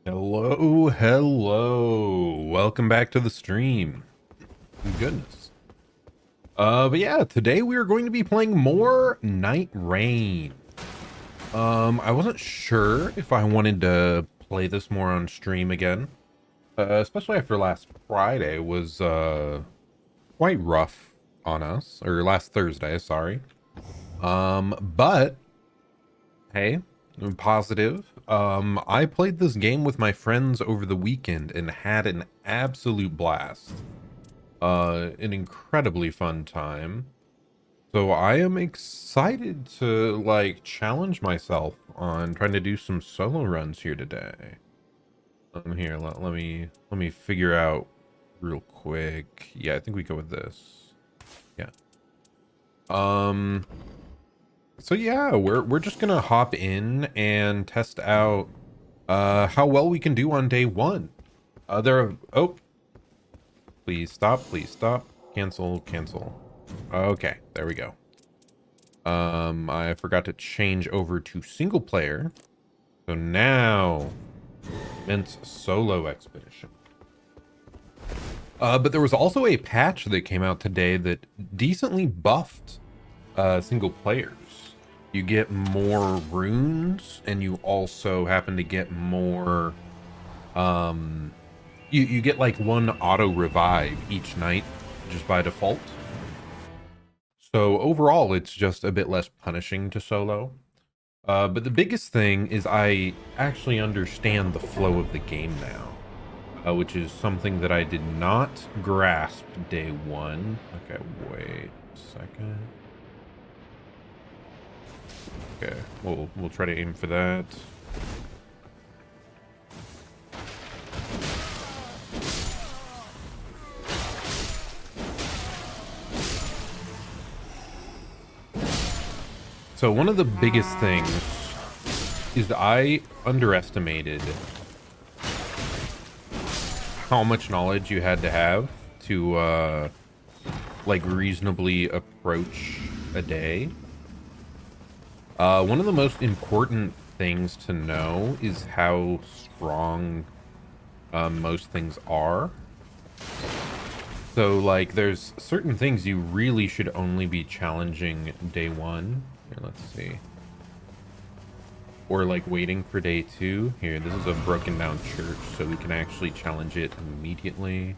Hello. Welcome back to the stream. Goodness. But yeah, today we are going to be playing more Nightreign. I wasn't sure if I wanted to play this more on stream again. Especially after last Friday was quite rough on us, or last Thursday, sorry. But hey, I'm positive. I played this game with my friends over the weekend and had an absolute blast. An incredibly fun time. So I am excited to like challenge myself on trying to do some solo runs here today. Here, let me figure out real quick. Yeah, I think we go with this. Yeah. Um so yeah, we're just gonna hop in and test out how well we can do on day one. Oh, please stop. Cancel. Okay, there we go. I forgot to change over to single player. So now Mint's solo expedition. But there was also a patch that came out today that decently buffed single players. You get more runes, and you also happen to get more you get like one auto revive each night just by default. So overall it's just a bit less punishing to solo. But the biggest thing is I actually understand the flow of the game now, which is something that I did not grasp day one. Okay, wait a second. Okay, we'll try to aim for that. So one of the biggest things is that I underestimated how much knowledge you had to have to like reasonably approach a day. One of the most important things to know is how strong most things are. So like there's certain things you really should only be challenging day one. Here, let's see. Or like waiting for day two. Here, this is a broken down church, so we can actually challenge it immediately.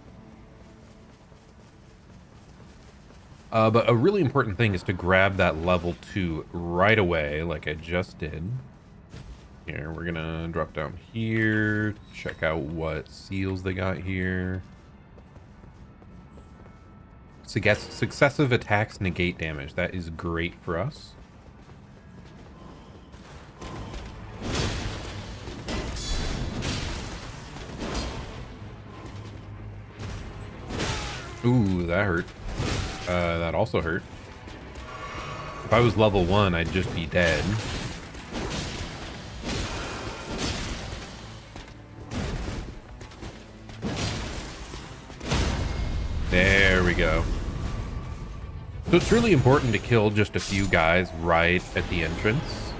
But a really important thing is to grab that level 2 right away, like I just did. Here, we're gonna drop down here, check out what seals they got here. Successive attacks negate damage. That is great for us. Ooh, that hurt. That also hurt. If I was level 1, I'd just be dead. There we go. So it's really important to kill just a few guys right at the entrance.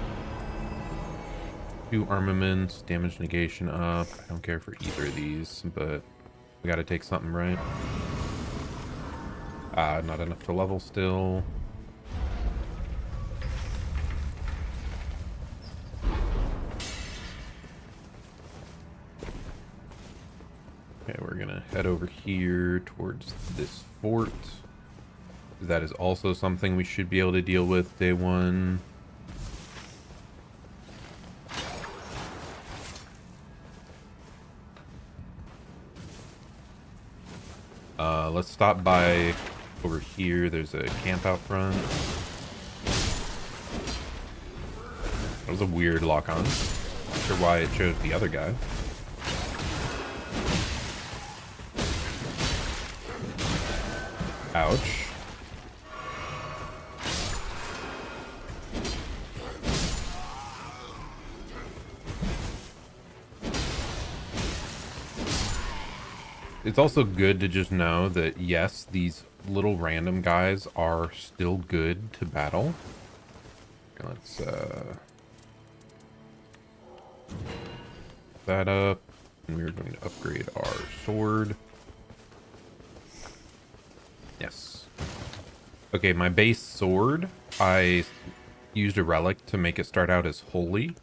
2 armaments, damage negation up. I don't care for either of these, but we gotta take something right. Not enough to level still. Okay, we're gonna head over here towards this fort. That is also something we should be able to deal with day one. Let's stop by over here. There's a camp out front. That was a weird lock on. Not sure why it chose the other guy. Ouch. It's also good to just know that, yes, these little random guys are still good to battle. Let's that up. And we are going to upgrade our sword. Yes. Okay, my base sword, I used a relic to make it start out as holy,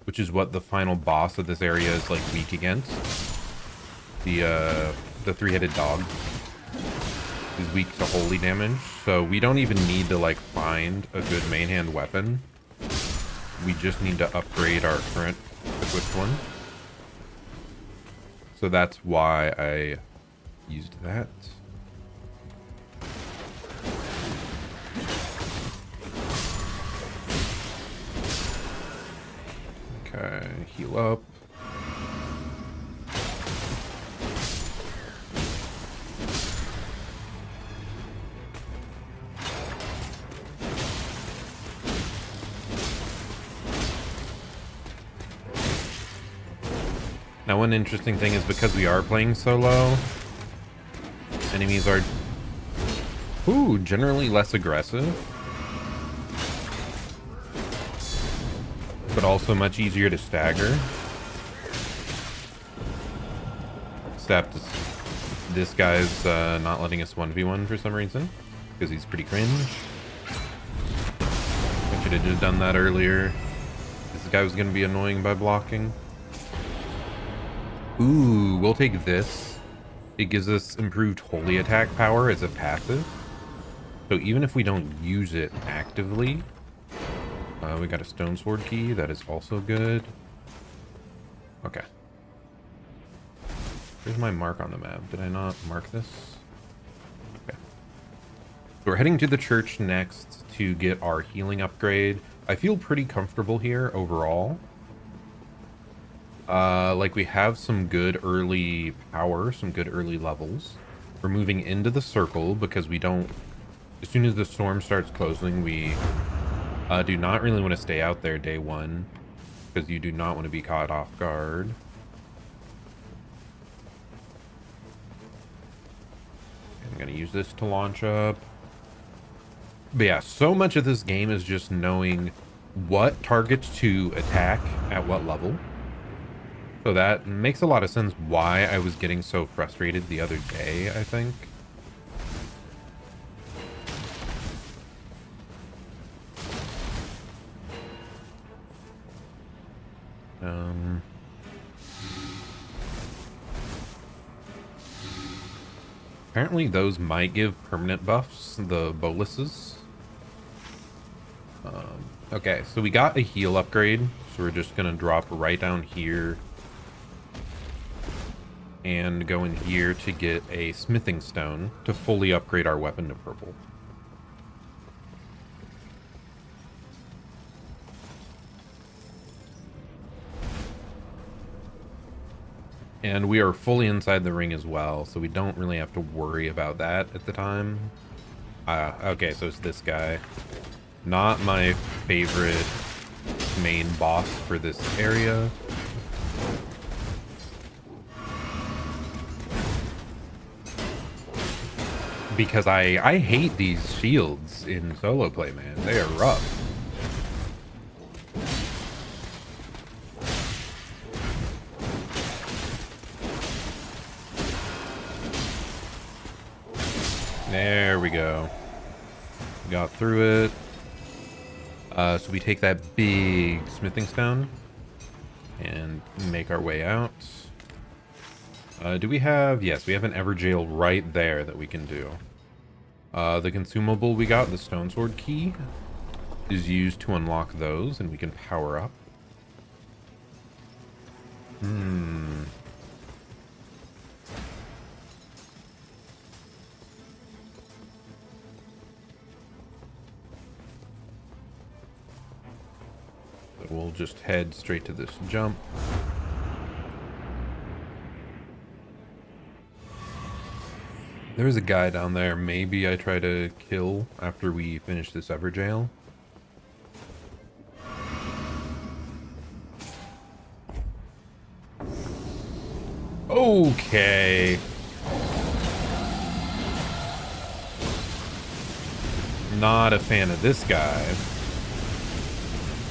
which is what the final boss of this area is like weak against. The three-headed dog is weak to holy damage, so we don't even need to like find a good main hand weapon. We just need to upgrade our current equipped one. So that's why I used that. Okay, heal up. Now, one interesting thing is because we are playing solo, enemies are generally less aggressive, but also much easier to stagger. Except this guy's not letting us 1v1 for some reason, because he's pretty cringe. I should have just done that earlier. This guy was going to be annoying by blocking. Ooh, we'll take this. It gives us improved holy attack power as a passive. So even if we don't use it actively, we got a stone sword key. That is also good. Okay. Where's my mark on the map? Did I not mark this? Okay. So we're heading to the church next to get our healing upgrade. I feel pretty comfortable here overall. Like we have some good early power, some good early levels. We're moving into the circle because we don't, as soon as the storm starts closing, we do not really want to stay out there day one because you do not want to be caught off guard. I'm going to use this to launch up. But yeah, so much of this game is just knowing what targets to attack at what level. So that makes a lot of sense why I was getting so frustrated the other day, I think. Apparently those might give permanent buffs, the boluses. Okay, so we got a heal upgrade, so we're just gonna drop right down here and go in here to get a smithing stone to fully upgrade our weapon to purple. And we are fully inside the ring as well, so we don't really have to worry about that at the time. Okay, so it's this guy. Not my favorite main boss for this area. Because I hate these shields in solo play, man. They are rough. There we go. Got through it. So we take that big smithing stone and make our way out. Do we have... Yes, we have an Everjail right there that we can do. The consumable we got, the stone sword key, is used to unlock those, and we can power up. So we'll just head straight to this jump. There's a guy down there. Maybe I try to kill after we finish this Everjail. Okay. Not a fan of this guy.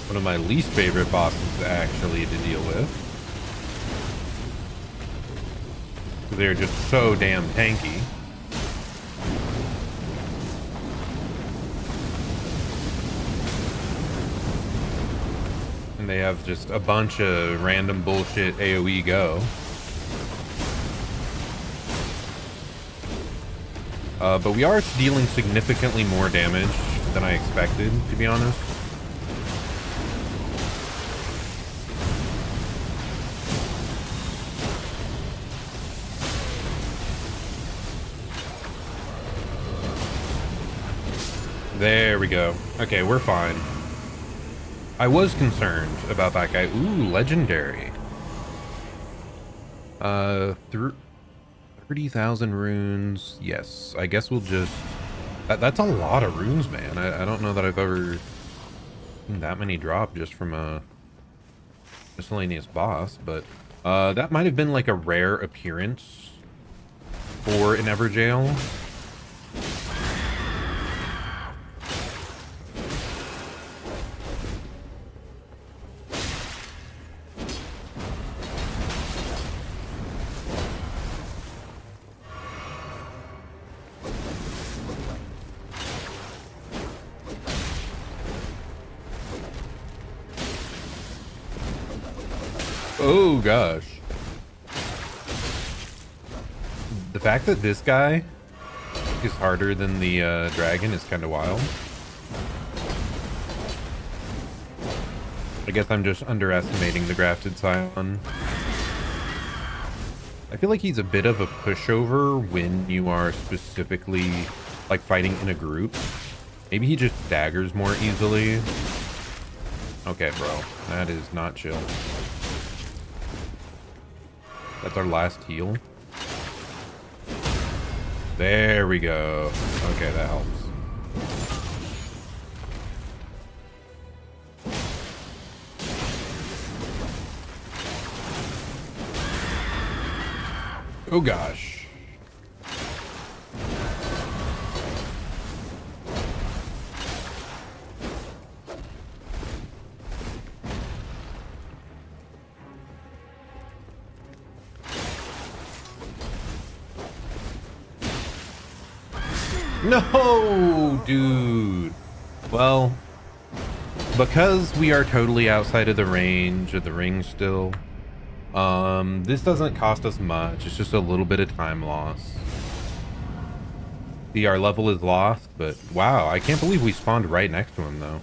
One of my least favorite bosses actually to deal with. They're just so damn tanky. And they have just a bunch of random bullshit AoE go. But we are dealing significantly more damage than I expected, to be honest. There we go. Okay, we're fine. I was concerned about that guy. Ooh, legendary. 30,000 runes. Yes, I guess we'll just... That's a lot of runes, man. I don't know that I've ever seen that many drop just from a miscellaneous boss, but that might have been like a rare appearance for an Everjail. Oh gosh. The fact that this guy is harder than the dragon is kind of wild. I guess I'm just underestimating the grafted scion. I feel like he's a bit of a pushover when you are specifically like fighting in a group. Maybe he just daggers more easily. Okay, bro, that is not chill. That's our last heal. There we go. Okay, that helps. Oh gosh. No, dude. Well, because we are totally outside of the range of the ring still, this doesn't cost us much. It's just a little bit of time loss. See, our level is lost, but wow, I can't believe we spawned right next to him though.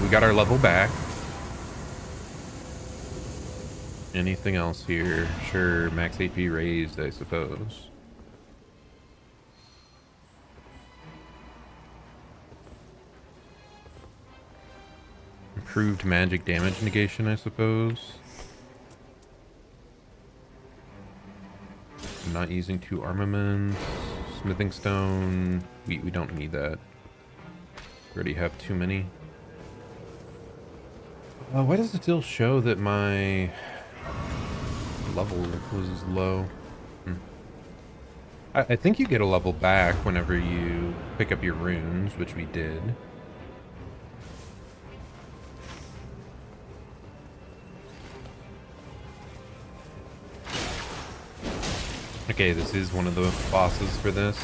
We got our level back. Anything else here? Sure, max AP raised, I suppose. Improved magic damage negation, I suppose. I'm not using 2 armaments. Smithing stone. We don't need that. We already have too many. Why does it still show that my level was low? I think you get a level back whenever you pick up your runes, which we did. Okay, this is one of the bosses for this.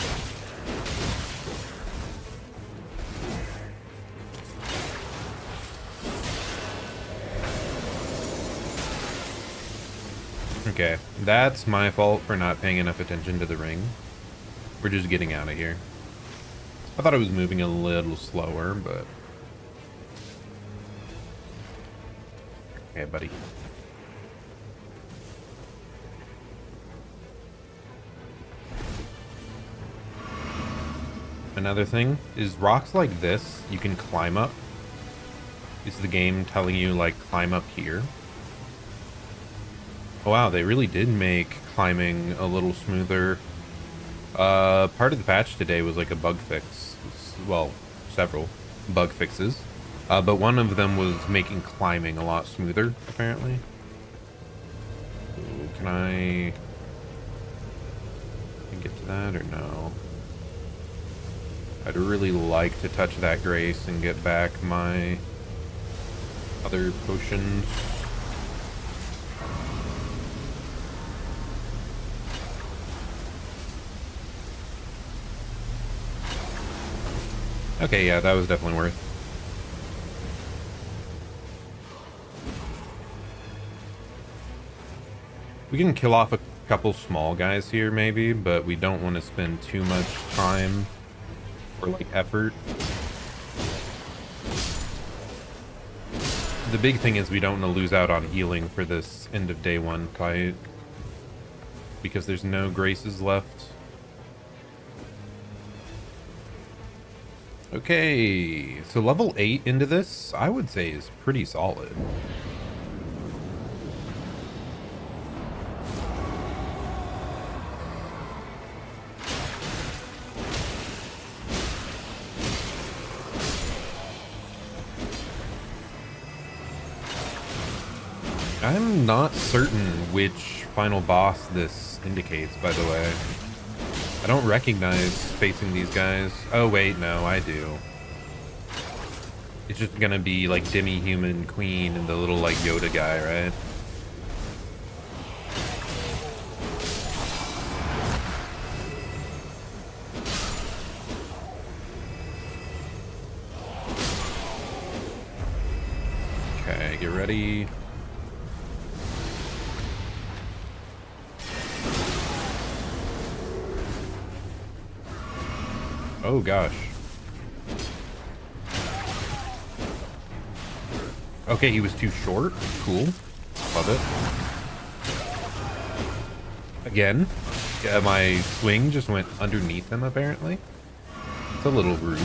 Okay, that's my fault for not paying enough attention to the ring. We're just getting out of here. I thought it was moving a little slower, but... Okay, buddy. Another thing is rocks like this, you can climb up. Is the game telling you, like, climb up here? Oh, wow, they really did make climbing a little smoother. Part of the patch today was like a bug fix. Well, several bug fixes. But one of them was making climbing a lot smoother, apparently. Ooh, can I get to that or no? I'd really like to touch that grace and get back my other potions. Okay, yeah, that was definitely worth. We can kill off a couple small guys here, maybe, but we don't want to spend too much time or, like, effort. The big thing is we don't want to lose out on healing for this end of day one fight, because there's no graces left. Okay, so level 8 into this, I would say, is pretty solid. I'm not certain which final boss this indicates, by the way. I don't recognize facing these guys. Oh, wait, no, I do. It's just gonna be, like, demi-human queen and the little, like, Yoda guy, right? Okay, get ready. Oh, gosh. Okay, he was too short. Cool. Love it. Again, my swing just went underneath him, apparently. It's a little rude.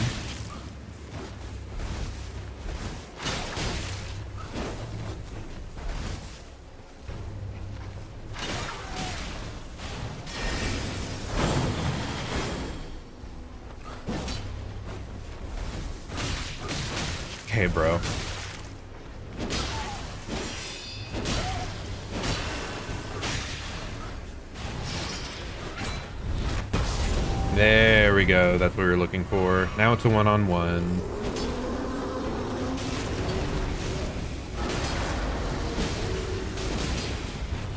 Okay, bro. There we go. That's what we were looking for. Now it's a one-on-one.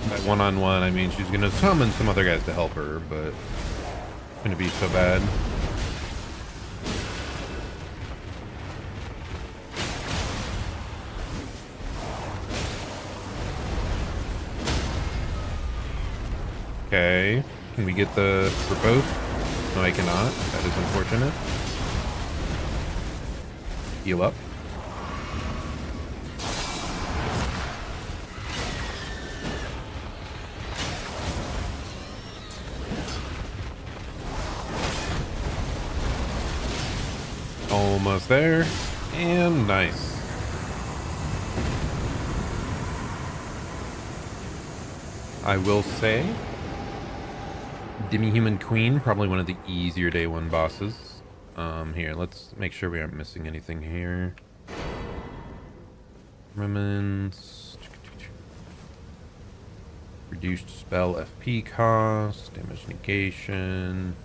By one-on-one, I mean she's gonna summon some other guys to help her, but it's gonna be so bad. Okay. Can we get the for both? No, I cannot. That is unfortunate. Heal up. Almost there. And nice. I will say, Demi-Human Queen, probably one of the easier day one bosses. Here, let's make sure we aren't missing anything here. Remnants. Reduced spell FP cost, damage negation.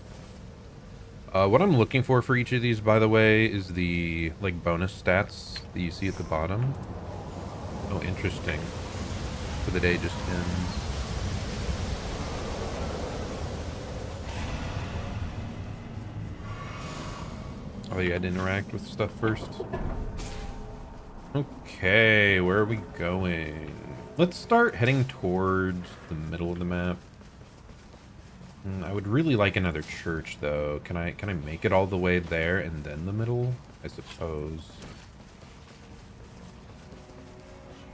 What I'm looking for each of these, by the way, is the, like, bonus stats that you see at the bottom. Oh, interesting. For the day just ends. Oh, you had to interact with stuff first. Okay, where are we going? Let's start heading towards the middle of the map. I would really like another church, though. Can I make it all the way there and then the middle? I suppose.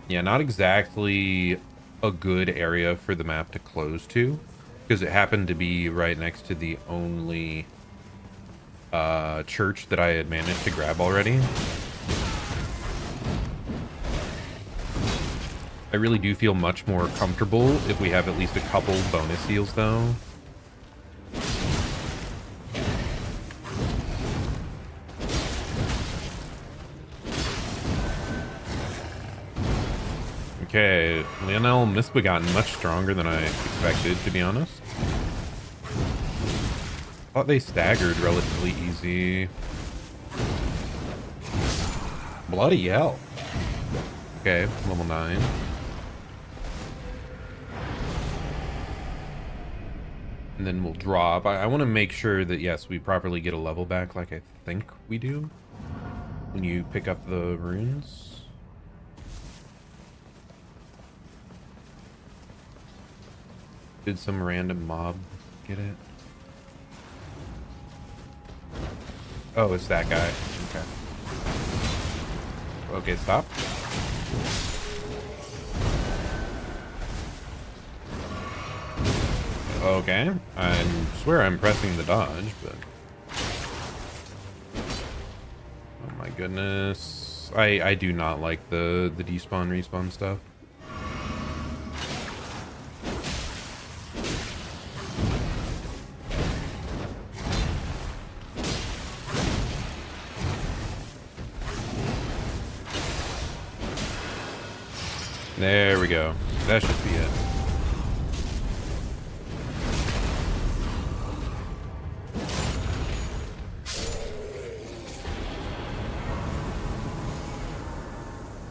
Yeah, not exactly a good area for the map to close to, because it happened to be right next to the only church that I had managed to grab already. I really do feel much more comfortable if we have at least a couple bonus heals, though. Okay, Lionel Misbegotten much stronger than I expected, to be honest. Thought they staggered relatively easy. Bloody hell. Okay, level 9. And then we'll drop. I want to make sure that, yes, we properly get a level back like I think we do when you pick up the runes. Did some random mob get it? Oh, it's that guy. Okay. Okay, stop. Okay. I swear I'm pressing the dodge, but... Oh my goodness. I do not like the despawn respawn stuff. There we go. That should be it.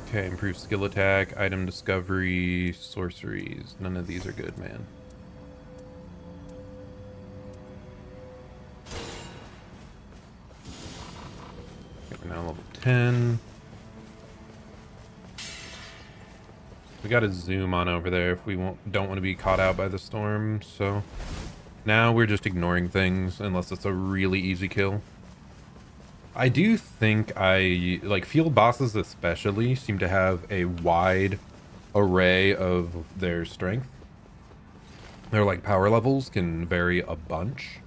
Okay, improved skill attack, item discovery, sorceries. None of these are good, man. Okay, we're now level 10. We gotta zoom on over there if we don't want to be caught out by the storm, so... Now we're just ignoring things, unless it's a really easy kill. I do think like, field bosses especially seem to have a wide array of their strength. Their, like, power levels can vary a bunch.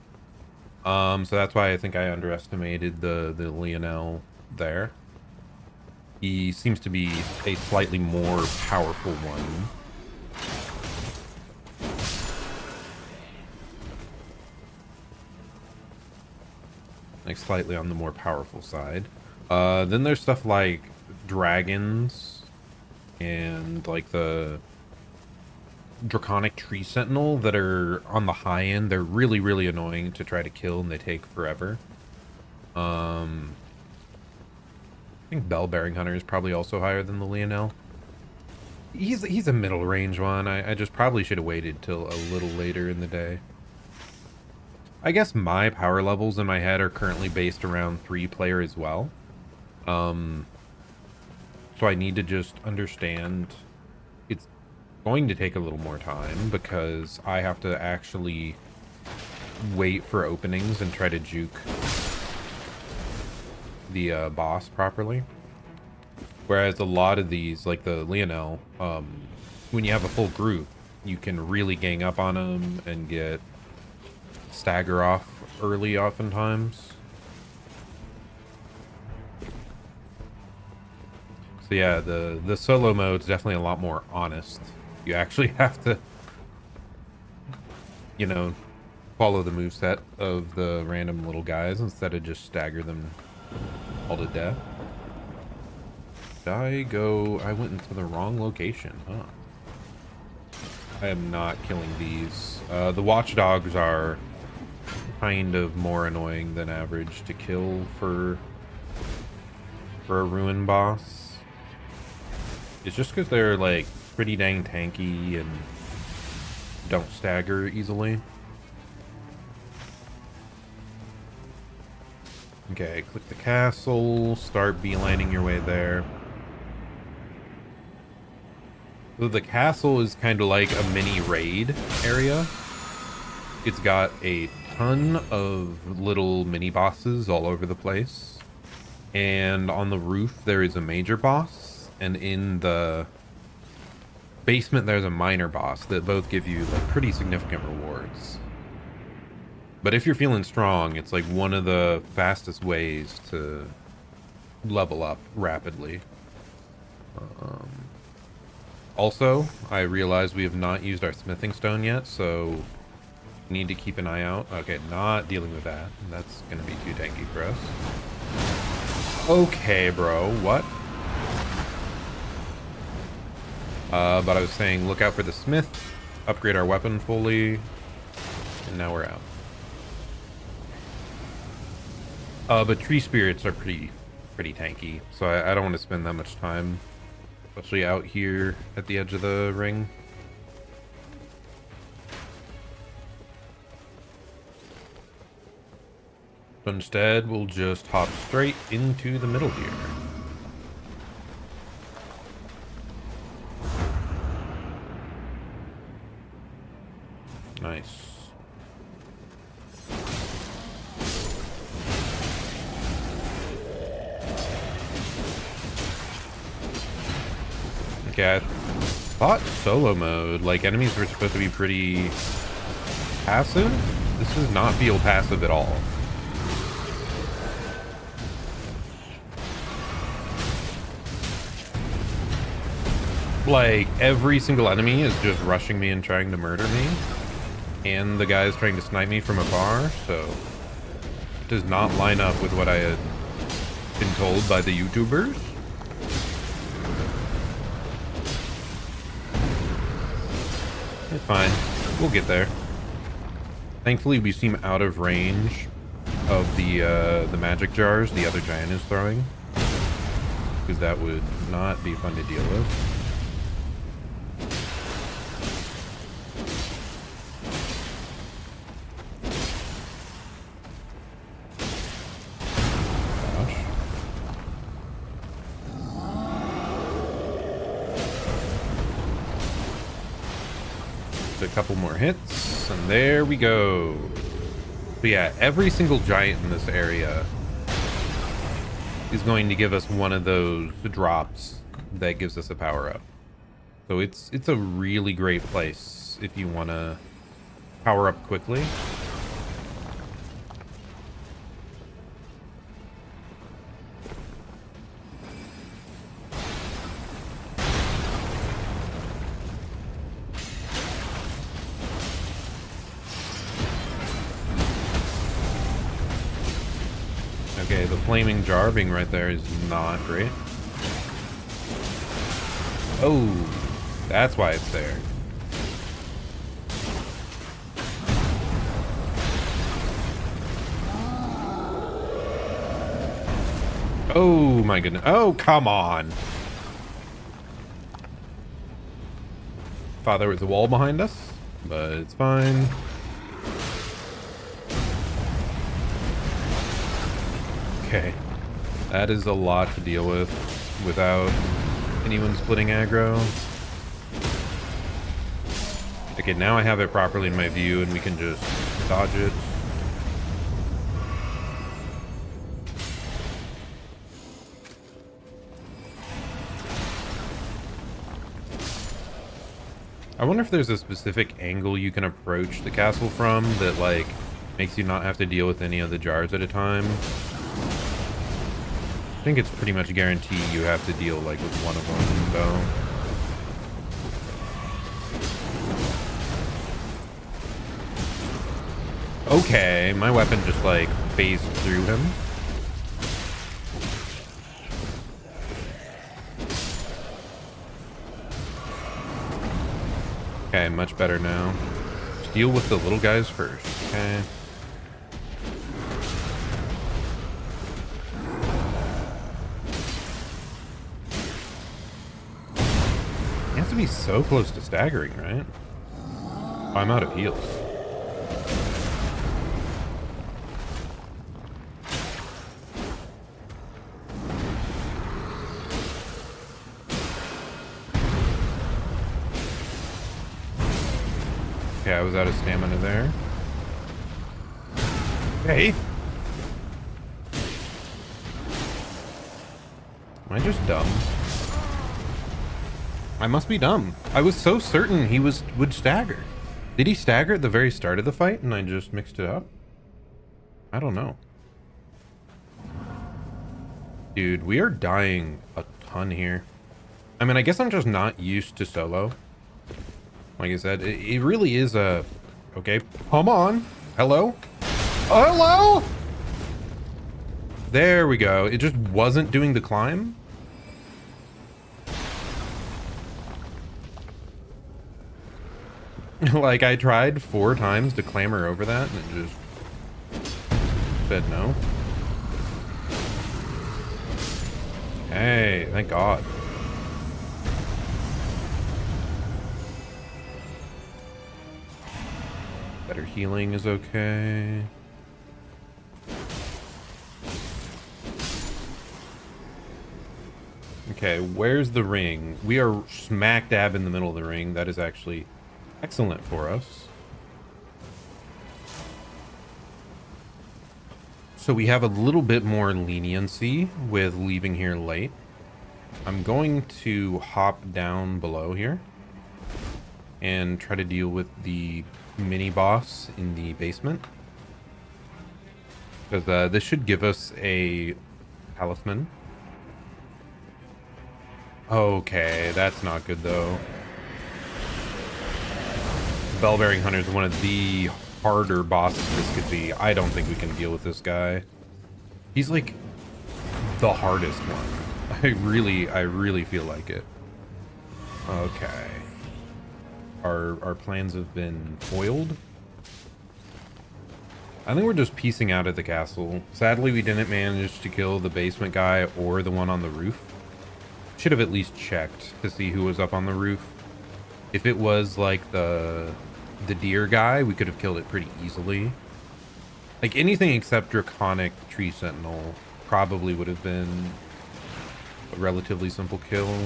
So that's why I think I underestimated the Lionel there. He seems to be a slightly more powerful one. Like, slightly on the more powerful side. Then there's stuff like dragons and like the draconic tree sentinel that are on the high end. They're really, really annoying to try to kill, and they take forever. I think bell-bearing hunter is probably also higher than the Lionel. He's a middle range one. I just probably should have waited till a little later in the day. I guess my power levels in my head are currently based around 3-player as well. So I need to just understand it's going to take a little more time because I have to actually wait for openings and try to juke the boss properly. Whereas a lot of these, like the Lionel, when you have a full group, you can really gang up on them and get stagger off early oftentimes. So yeah, the solo mode's definitely a lot more honest. You actually have to, you know, follow the moveset of the random little guys instead of just stagger them all to death. I went into the wrong location, huh? I am not killing these. The watchdogs are kind of more annoying than average to kill for a ruin boss. It's just because they're, like, pretty dang tanky and don't stagger easily. Okay, click the castle, start beelining your way there. So the castle is kind of like a mini raid area. It's got a ton of little mini bosses all over the place. And on the roof there is a major boss. And in the basement there's a minor boss that both give you, like, pretty significant rewards. But if you're feeling strong, it's like one of the fastest ways to level up rapidly. Also, I realize we have not used our smithing stone yet, so we need to keep an eye out. Okay, not dealing with that. That's going to be too tanky for us. Okay, bro. What? But I was saying, look out for the smith, upgrade our weapon fully, and now we're out. But tree spirits are pretty tanky, so I don't want to spend that much time, especially out here at the edge of the ring. So instead, we'll just hop straight into the middle here. Nice. Okay, I thought solo mode, like enemies were supposed to be pretty passive. This does not feel passive at all. Like every single enemy is just rushing me and trying to murder me. And the guy is trying to snipe me from afar, so it does not line up with what I had been told by the YouTubers. It's fine. We'll get there. Thankfully, we seem out of range of the magic jars the other giant is throwing, because that would not be fun to deal with. A couple more hits, and there we go. But yeah, every single giant in this area is going to give us one of those drops that gives us a power-up. So it's a really great place if you want to power up quickly. Okay, the flaming jar being right there is not great. Oh, that's why it's there. Oh my goodness. Oh, come on. Thought there was a wall behind us, but it's fine. Okay, that is a lot to deal with without anyone splitting aggro. Okay, now I have it properly in my view and we can just dodge it. I wonder if there's a specific angle you can approach the castle from that, like, makes you not have to deal with any of the jars at a time. I think it's pretty much guaranteed you have to deal, like, with one of them, though. Okay, my weapon just, like, phased through him. Okay, much better now. Just deal with the little guys first, okay? He has to be so close to staggering, right? Oh, I'm out of heals. Okay, I was out of stamina there. Hey! Am I just dumb? I must be dumb. I was so certain he would stagger. Did he stagger at the very start of the fight and I just mixed it up? I don't know. Dude, we are dying a ton here. I mean, I guess I'm just not used to solo. Like I said, it really is a... Okay, come on. Hello? Hello? There we go. It just wasn't doing the climb. Like, I tried 4 times to clamber over that, and it just said no. Hey, thank God. Better healing is okay. Okay, where's the ring? We are smack dab in the middle of the ring. That is actually excellent for us. So we have a little bit more leniency with leaving here late. I'm going to hop down below here and try to deal with the mini boss in the basement. Because this should give us a talisman. Okay, that's not good though. Bell-bearing Hunter is one of the harder bosses this could be. I don't think we can deal with this guy. He's like the hardest one. I really feel like it. Okay. Our plans have been foiled. I think we're just piecing out at the castle. Sadly, we didn't manage to kill the basement guy or the one on the roof. Should have at least checked to see who was up on the roof. If it was like the deer guy, we could have killed it pretty easily. Like anything except Draconic Tree Sentinel probably would have been a relatively simple kill.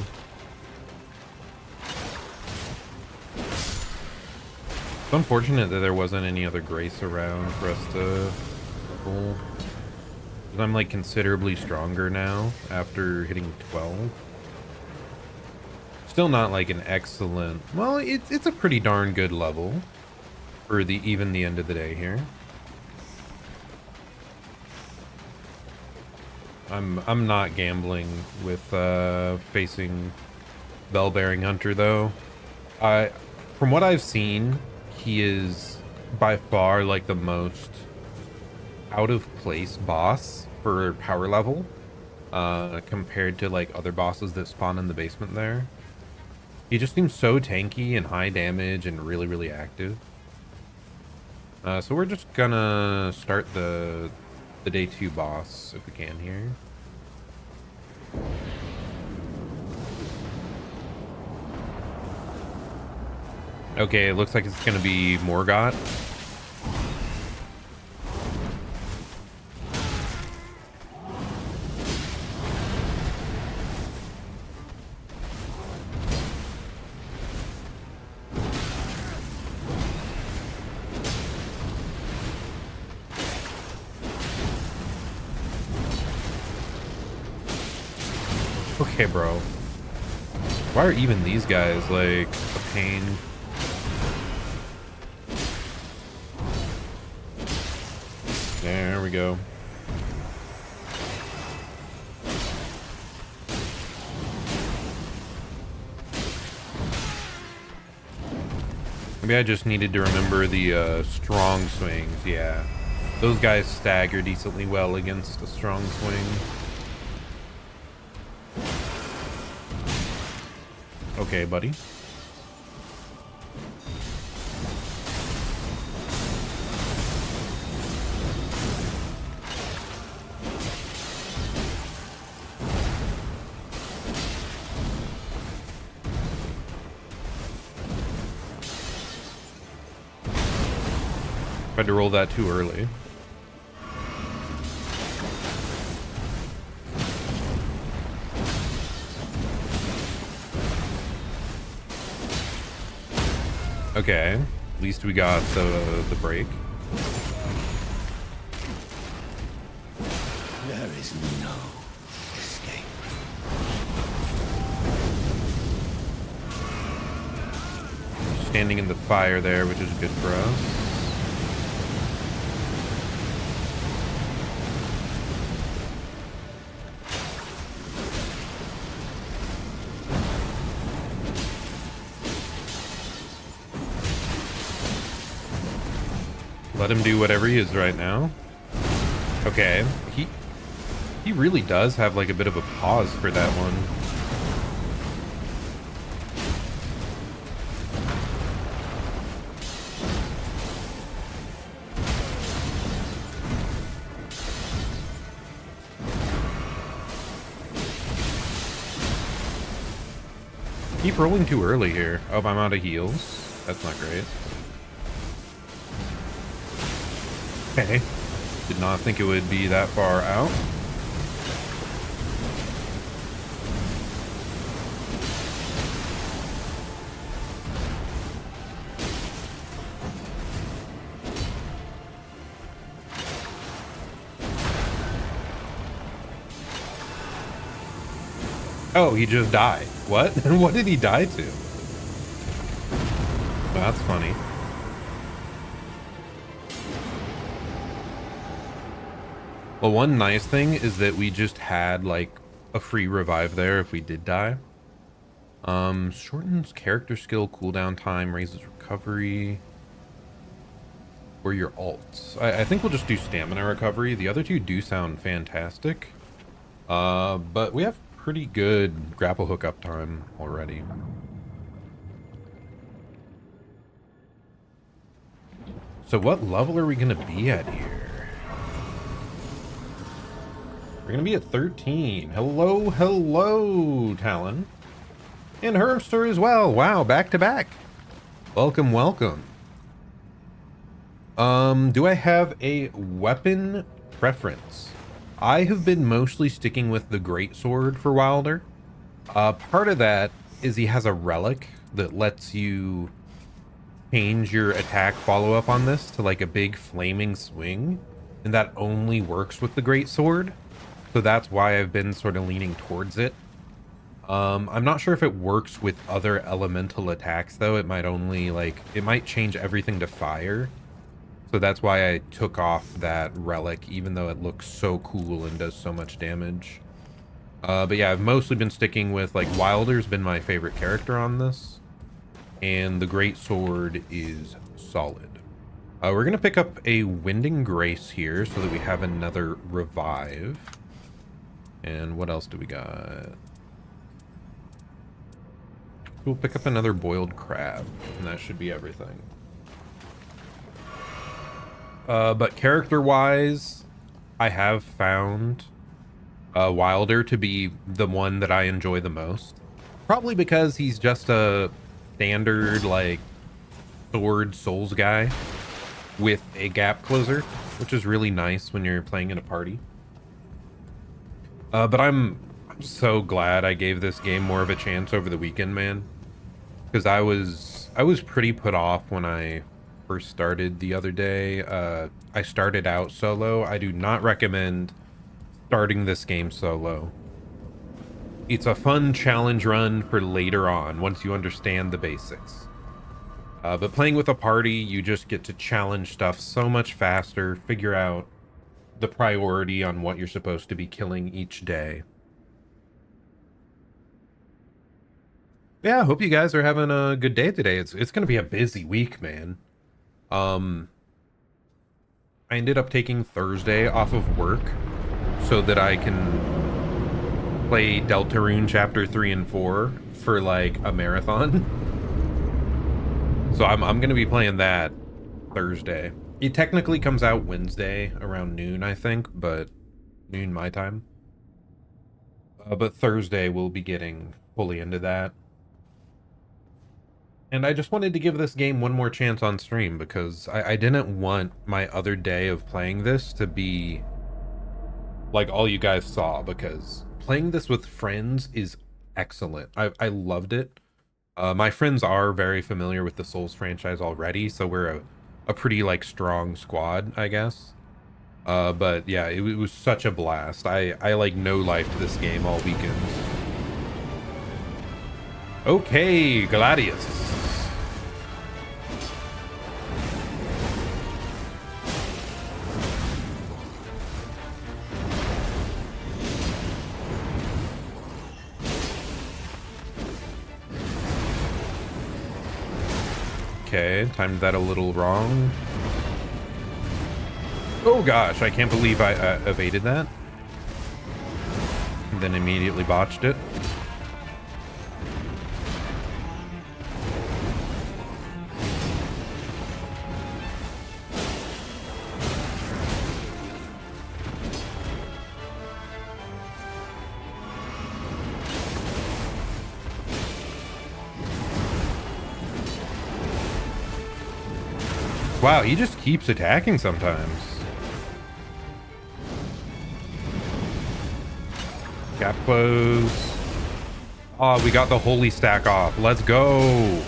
It's unfortunate that there wasn't any other grace around for us to pull. Because I'm like considerably stronger now after hitting 12. Still not like an excellent, well, it's a pretty darn good level for even the end of the day here. I'm not gambling with facing Bell-bearing Hunter though. From what I've seen, he is by far like the most out of place boss for power level compared to like other bosses that spawn in the basement there. He just seems so tanky and high damage and really active. So we're just gonna start the day 2 boss if we can here. Okay, it looks like it's gonna be Morgott. Okay, bro. Why are even these guys like a pain? There we go. Maybe I just needed to remember the strong swings. Yeah, those guys stagger decently well against a strong swing. Okay, buddy. Tried to roll that too early. Okay, at least we got the break. There is no escape. Standing in the fire there, which is good for us. Let him do whatever he is right now. Okay, he really does have like a bit of a pause for that one. Keep rolling too early here. Oh, I'm out of heals. That's not great. Okay. Did not think it would be that far out. Oh, he just died. What? What did he die to? That's funny. Well, one nice thing is that we just had like a free revive there if we did die. Shortens character skill cooldown time, raises recovery. Or your alts. I think we'll just do stamina recovery. The other two do sound fantastic. But we have pretty good grapple hook uptime already. So what level are we going to be at here? We're going to be at 13. Hello, hello, Talon. And Hermster as well. Wow, back to back. Welcome, welcome. Do I have a weapon preference? I have been mostly sticking with the greatsword for Wilder. Part of that is he has a relic that lets you change your attack follow-up on this to like a big flaming swing, and that only works with the greatsword. So that's why I've been sort of leaning towards it. I'm not sure if it works with other elemental attacks though. It might only it might change everything to fire. So that's why I took off that relic, even though it looks so cool and does so much damage. But yeah, I've mostly been sticking with, like, Wilder's been my favorite character on this. And the greatsword is solid. We're going to pick up a Winding Grace here so that we have another revive. And what else do we got? We'll pick up another boiled crab, and that should be everything. But character-wise, I have found Wilder to be the one that I enjoy the most. Probably because he's just a standard, like, sword souls guy with a gap closer, which is really nice when you're playing in a party. But I'm so glad I gave this game more of a chance over the weekend, man. Because I was pretty put off when I first started the other day. I started out solo. I do not recommend starting this game solo. It's a fun challenge run for later on once you understand the basics. But playing with a party, you just get to challenge stuff so much faster, figure out the priority on what you're supposed to be killing each day. Yeah, I hope you guys are having a good day today. It's going to be a busy week, man. I ended up taking Thursday off of work so that I can play Deltarune Chapter 3 and 4 for, like, a marathon. So I'm going to be playing that Thursday. It technically comes out Wednesday around noon, I think, but noon my time. But Thursday we'll be getting fully into that. And I just wanted to give this game one more chance on stream because I didn't want my other day of playing this to be like all you guys saw, because playing this with friends is excellent. I loved it. My friends are very familiar with the Souls franchise already, so we're a pretty, like, strong squad, I guess. But yeah, it was such a blast. I like no-lifed this game all weekend. Okay, Gladius. Okay, timed that a little wrong. Oh gosh, I can't believe I evaded that. And then immediately botched it. Wow, he just keeps attacking sometimes. Gap close. Oh, we got the holy stack off. Let's go.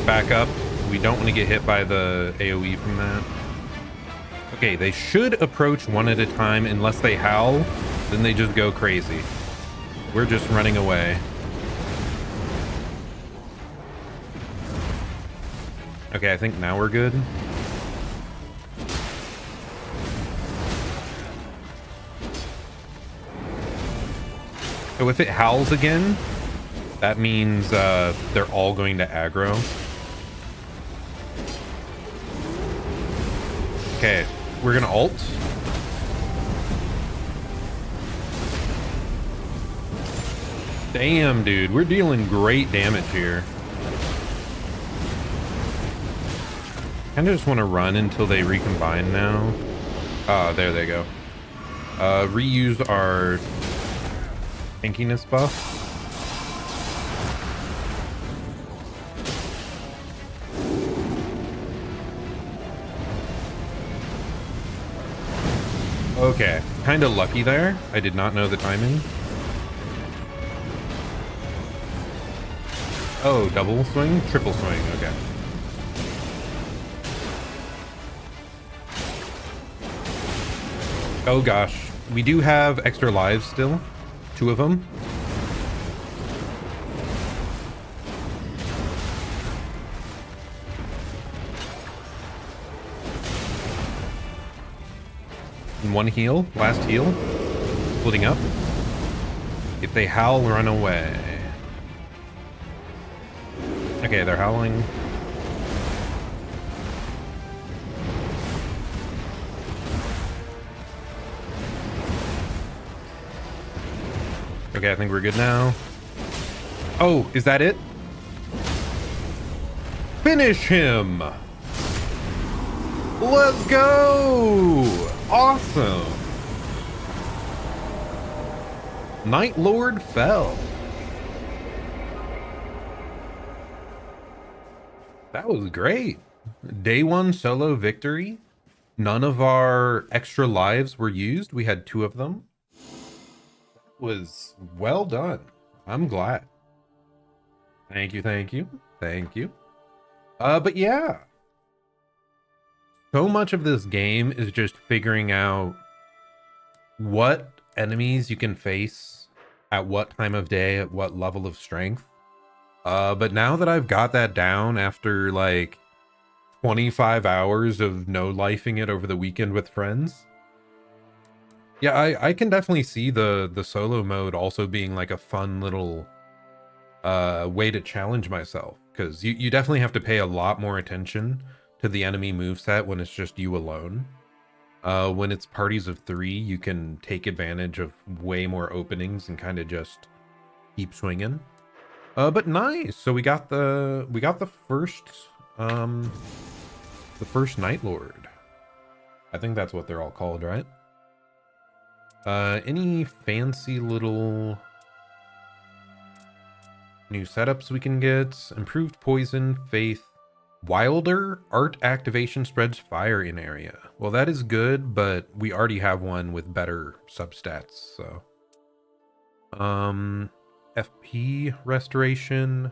Back up. We don't want to get hit by the AoE from that. Okay, they should approach one at a time unless they howl. Then they just go crazy. We're just running away. Okay, I think now we're good. So if it howls again, that means they're all going to aggro. Okay, we're gonna ult. Damn, dude, we're dealing great damage here. I just want to run until they recombine now. There they go. Reuse our tankiness buff. Okay, kind of lucky there. I did not know the timing. Oh, double swing? Triple swing, okay. Oh gosh, we do have extra lives still. 2 of them. And 1 heal, last heal. Splitting up. If they howl, run away. Okay, they're howling. Okay, I think we're good now. Oh, is that it? Finish him! Let's go! Awesome! Night Lord fell. That was great. Day 1 solo victory. None of our extra lives were used. We had 2 of them. Was well done. I'm glad. Thank you, thank you, thank you. But yeah, so much of this game is just figuring out what enemies you can face at what time of day, at what level of strength. But now that I've got that down after like 25 hours of no-lifing it over the weekend with friends, yeah, I can definitely see the solo mode also being like a fun little way to challenge myself, because you definitely have to pay a lot more attention to the enemy moveset when it's just you alone. When it's parties of 3, you can take advantage of way more openings and kind of just keep swinging. But nice. So we got the first Night Lord. I think that's what they're all called, right? Any fancy little new setups we can get? Improved poison, faith, wilder art activation spreads fire in area. Well, that is good, but we already have one with better substats, so. FP restoration,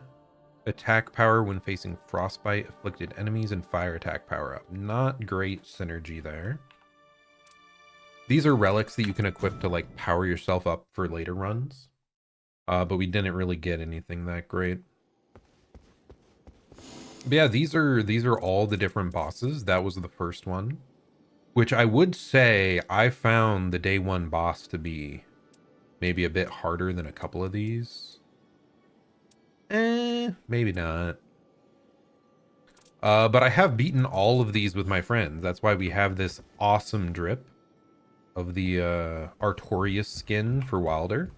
attack power when facing frostbite afflicted enemies, and fire attack power up. Not great synergy there. These are relics that you can equip to like power yourself up for later runs. But we didn't really get anything that great. But yeah, these are all the different bosses. That was the first one, which I would say I found the day 1 boss to be maybe a bit harder than a couple of these. Maybe not. But I have beaten all of these with my friends. That's why we have this awesome drip of the Artorias skin for Wilder.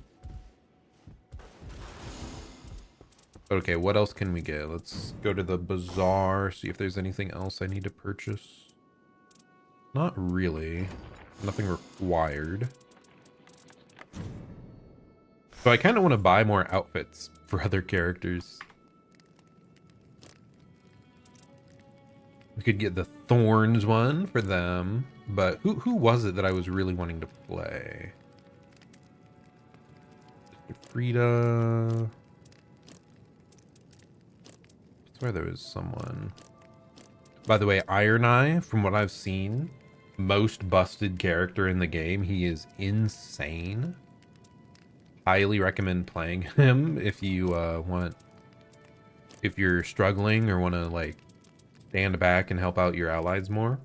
Okay, what else can we get? Let's go to the bazaar, see if there's anything else I need to purchase. Not really. Nothing required. So I kind of want to buy more outfits for other characters. We could get the Thorns one for them. But who was it that I was really wanting to play? Frida. I swear there was someone. By the way, Iron Eye, from what I've seen, most busted character in the game. He is insane. Highly recommend playing him if you if you're struggling or want to like stand back and help out your allies more.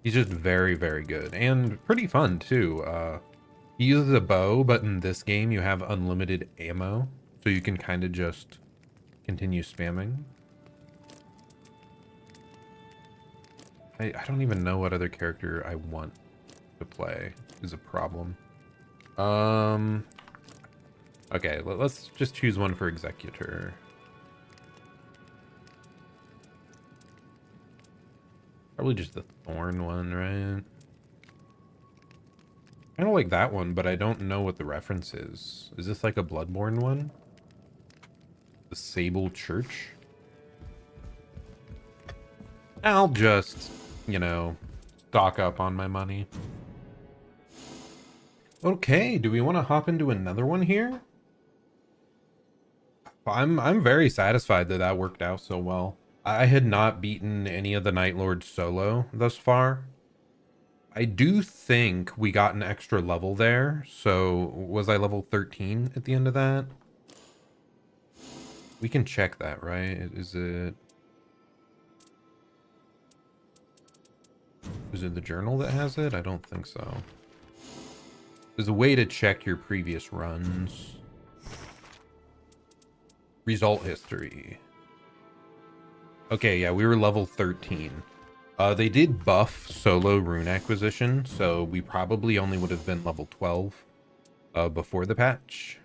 He's just very, very good and pretty fun too. He uses a bow, but in this game you have unlimited ammo, so you can kind of just continue spamming. I don't even know what other character I want to play is a problem. Okay, let's just choose one for Executor. Probably just the Thorn one, right? Kind of like that one, but I don't know what the reference is. Is this like a Bloodborne one? The Sable Church? I'll just, you know, stock up on my money. Okay, do we want to hop into another one here? I'm very satisfied that that worked out so well. I had not beaten any of the Night Lords solo thus far. I do think we got an extra level there. So was I level 13 at the end of that? We can check that, right? Is it the journal that has it? I don't think so. There's a way to check your previous runs. Result history. Okay, yeah, we were level 13. They did buff solo rune acquisition, so we probably only would have been level 12 before the patch.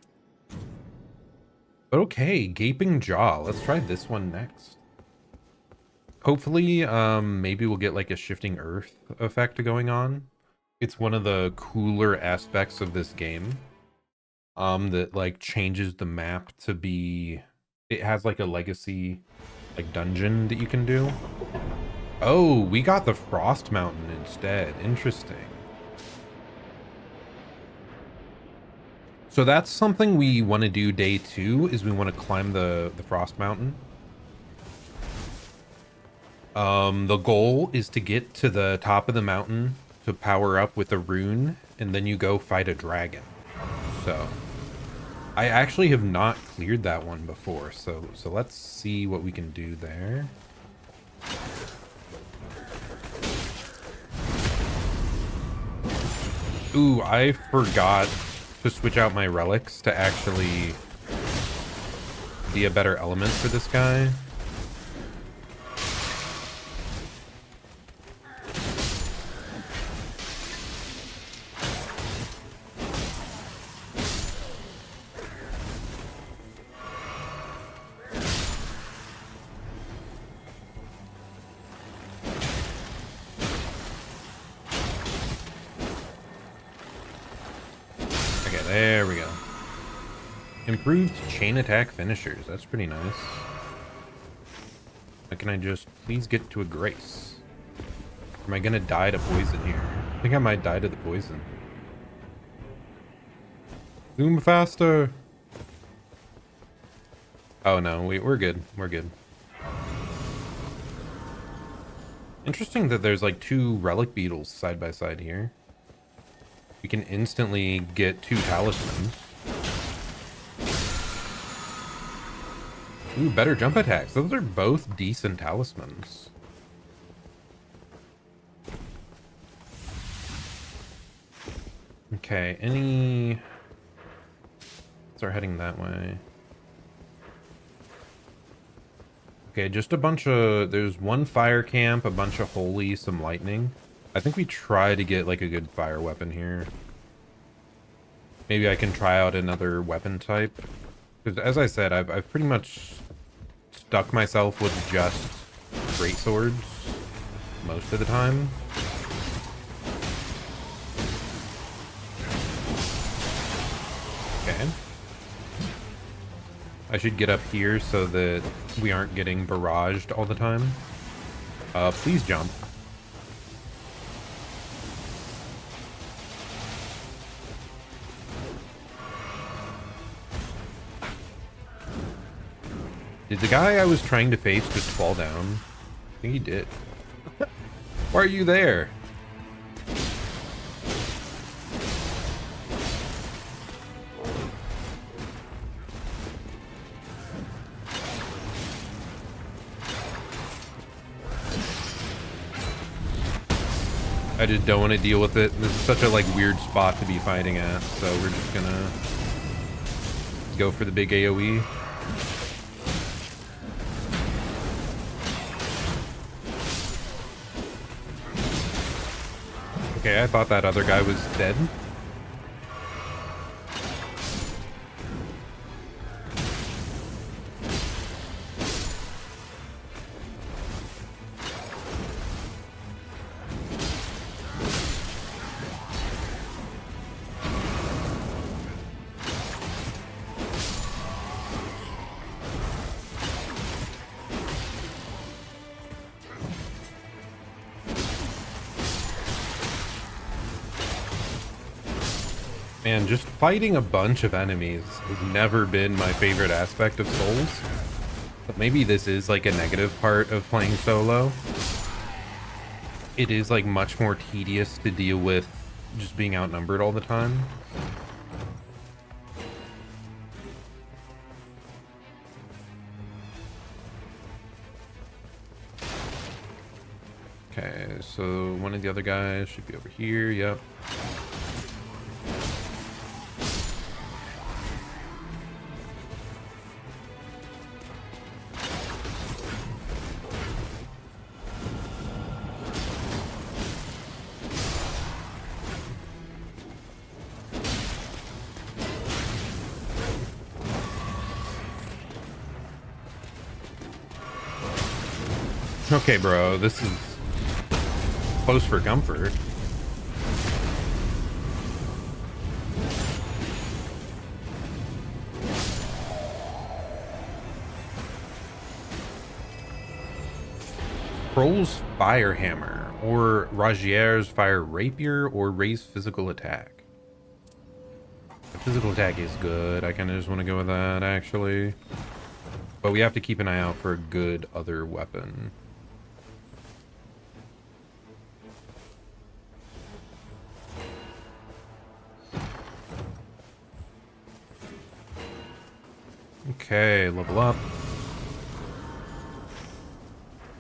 But okay, Gaping Jaw. Let's try this one next. Hopefully, maybe we'll get like a Shifting Earth effect going on. It's one of the cooler aspects of this game. That like changes the map to be... It has like a legacy like dungeon that you can do. Oh, we got the Frost Mountain instead. Interesting. So that's something we want to do day 2, is we want to climb the Frost Mountain. The goal is to get to the top of the mountain to power up with a rune, and then you go fight a dragon. So I actually have not cleared that one before, so let's see what we can do there. Ooh, I forgot to switch out my relics to actually be a better element for this guy. There we go. Improved chain attack finishers. That's pretty nice. Can I just please get to a grace? Am I gonna die to poison here? I think I might die to the poison. Zoom faster. Oh no, we're good. We're good. Interesting that there's like 2 relic beetles side by side here. We can instantly get 2 talismans. Ooh, better jump attacks. Those are both decent talismans. Okay, any... Start heading that way. Okay, just a bunch of... There's 1 fire camp, a bunch of holy, some lightning. I think we try to get like a good fire weapon here. Maybe I can try out another weapon type. Because as I said, I've pretty much stuck myself with just great swords most of the time. Okay. I should get up here so that we aren't getting barraged all the time. Please jump. Did the guy I was trying to face just fall down? I think he did. Why are you there? I just don't want to deal with it. This is such a like weird spot to be fighting at, so we're just gonna go for the big AoE. Okay, I thought that other guy was dead. Man, just fighting a bunch of enemies has never been my favorite aspect of Souls. But maybe this is like a negative part of playing solo. It is like much more tedious to deal with just being outnumbered all the time. Okay, so one of the other guys should be over here. Yep. Okay, bro, this is close for comfort. Troll's Fire Hammer, or Ragier's Fire Rapier, or raise physical attack. The physical attack is good. I kind of just want to go with that, actually. But we have to keep an eye out for a good other weapon. Okay, level up.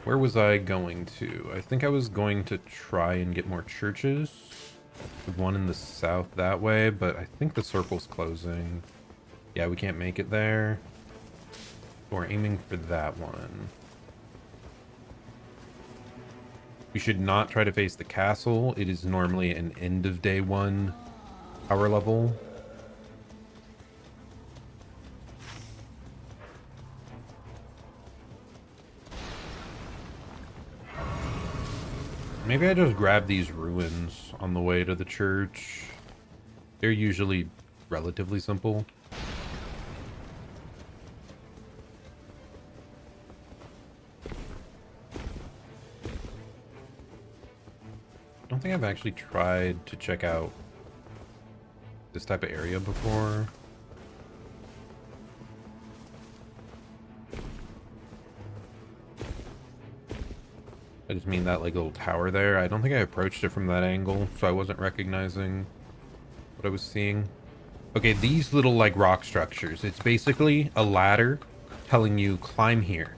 Where was I going to? I think I was going to try and get more churches. One in the south that way, but I think the circle's closing. Yeah, we can't make it there. We're aiming for that one. We should not try to face the castle. It is normally an end of day one power level. Maybe I just grab these ruins on the way to the church. They're usually relatively simple. I don't think I've actually tried to check out this type of area before. I just mean that like little tower there. I don't think I approached it from that angle, so I wasn't recognizing what I was seeing. Okay, these little like rock structures. It's basically a ladder telling you climb here.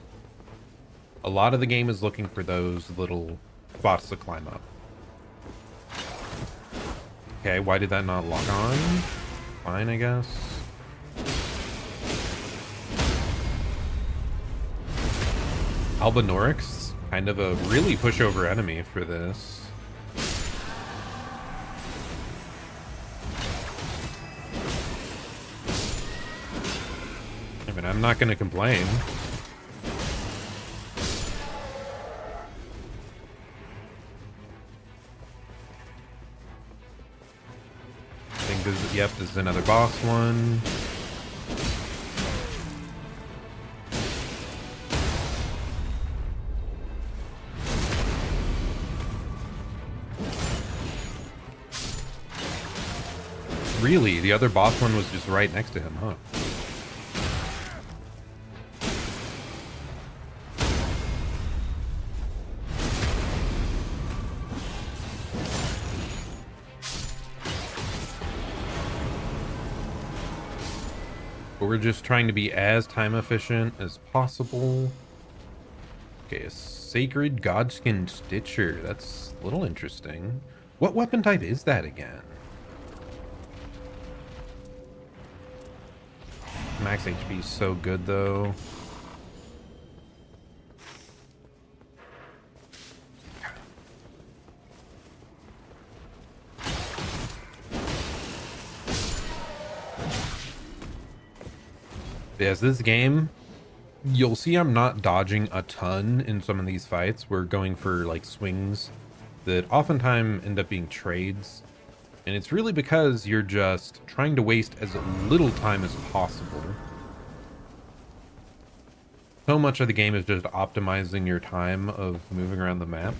A lot of the game is looking for those little spots to climb up. Okay, why did that not lock on? Fine, I guess. Albinorix. Kind of a really pushover enemy for this. I mean, I'm not going to complain. I think this is, yep, this is another boss one. Really? The other boss one was just right next to him, huh? But we're just trying to be as time efficient as possible. Okay, a Sacred Godskin Stitcher. That's a little interesting. What weapon type is that again? Max HP is so good, though. Yes, this game, you'll see I'm not dodging a ton in some of these fights. We're going for like swings that oftentimes end up being trades. And it's really because you're just trying to waste as little time as possible. So much of the game is just optimizing your time of moving around the map.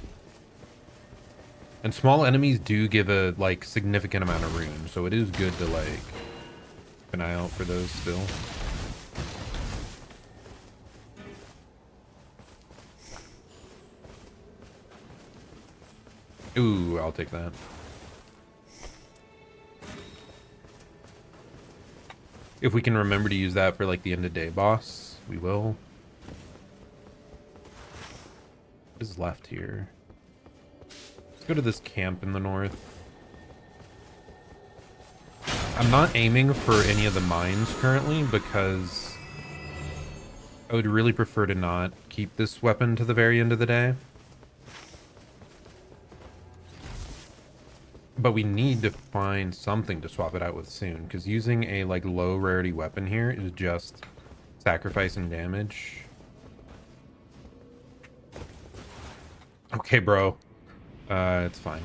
And small enemies do give a like significant amount of rune, so it is good to like keep an eye out for those still. Ooh, I'll take that. If we can remember to use that for like the end of day boss, we will. What is left here? Let's go to this camp in the north. I'm not aiming for any of the mines currently because I would really prefer to not keep this weapon to the very end of the day. But we need to find something to swap it out with soon, because using a like low rarity weapon here is just sacrificing damage. Okay, bro. It's fine.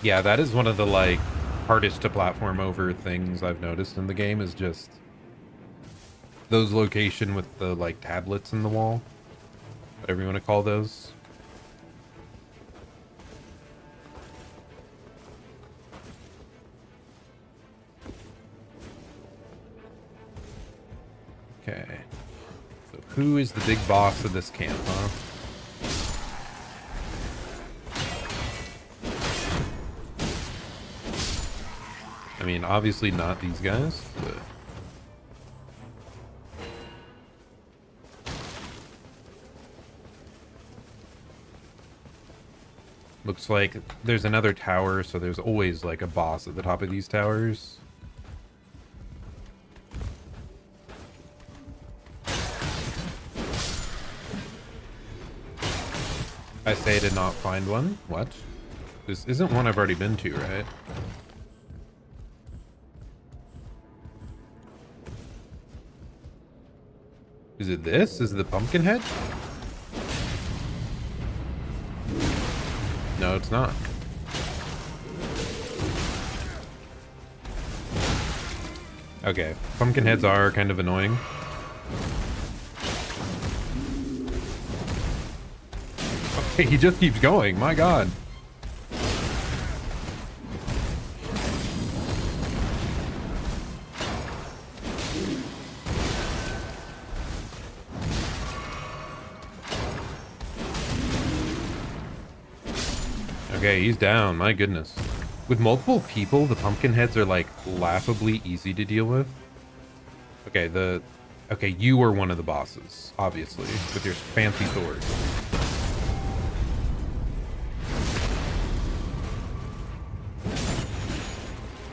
Yeah, that is one of the like hardest to platform over things I've noticed in the game, is just those location with the like tablets in the wall, whatever you want to call those. Okay, so who is the big boss of this camp, huh? I mean, obviously not these guys, but... Looks like there's another tower, so there's always like a boss at the top of these towers. I say I did not find one. What? This isn't one I've already been to, right? Is it this? Is it the pumpkin head? No, it's not. Okay, pumpkin heads are kind of annoying. Okay, he just keeps going, my god. Okay, he's down, my goodness. With multiple people, the pumpkin heads are like laughably easy to deal with. Okay, okay, you were one of the bosses, obviously, with your fancy sword.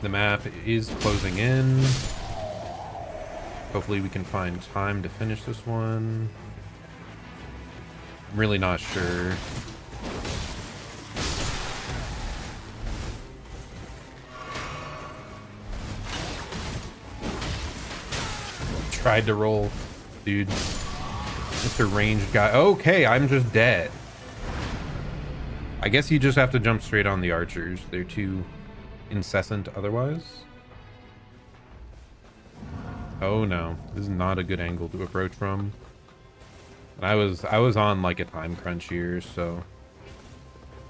The map is closing in. Hopefully we can find time to finish this one. I'm really not sure. Tried to roll, dude. Mr. Ranged guy. Okay, I'm just dead. I guess you just have to jump straight on the archers. They're too incessant otherwise. Oh no, this is not a good angle to approach from. And I was on like a time crunch here, so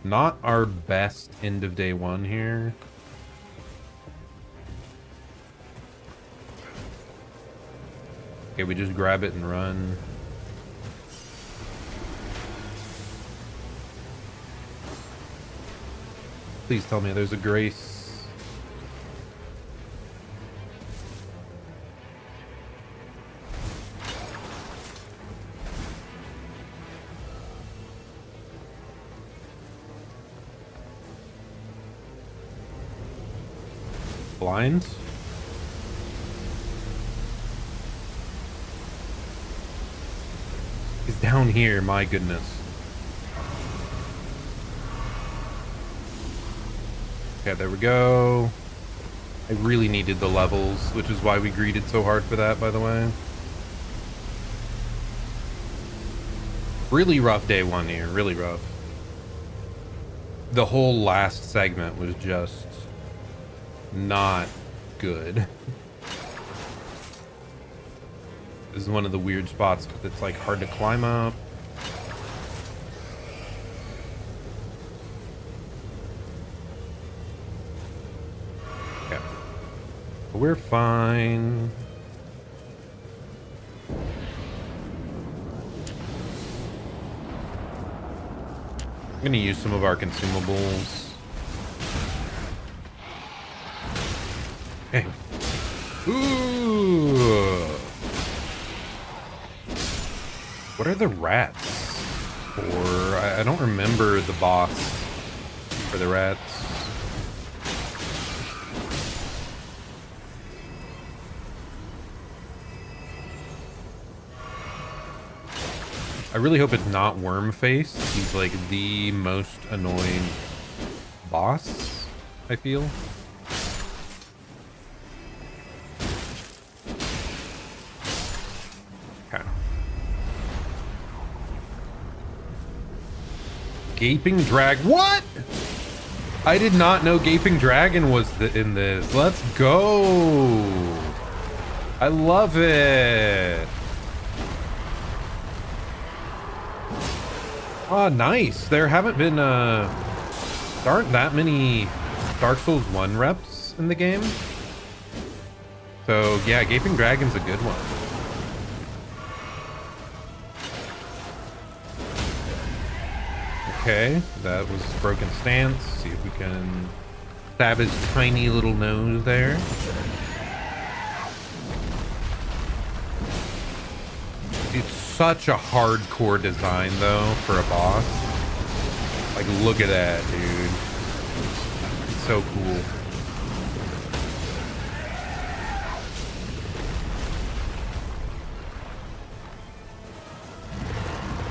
not our best end of day one here. Okay, we just grab it and run. Please tell me there's a grace. Blinds. He's down here, my goodness. Okay, there we go. I really needed the levels, which is why we greeted so hard for that, by the way. Really rough day one here, really rough. The whole last segment was just not good. This is one of the weird spots because it's like hard to climb up. Okay. We're fine. I'm gonna use some of our consumables. Okay. Ooh. What are the rats? Or I don't remember the boss for the rats. I really hope it's not Wormface. He's like the most annoying boss, I feel. Okay. Gaping Drag. What? I did not know Gaping Dragon was in this. Let's go. I love it. Oh, nice. There haven't been, there aren't that many Dark Souls 1 reps in the game. So, yeah, Gaping Dragon's a good one. Okay, that was Broken Stance. See if we can stab his tiny little nose there. It's such a hardcore design though for a boss. Like, look at that, dude. It's so cool.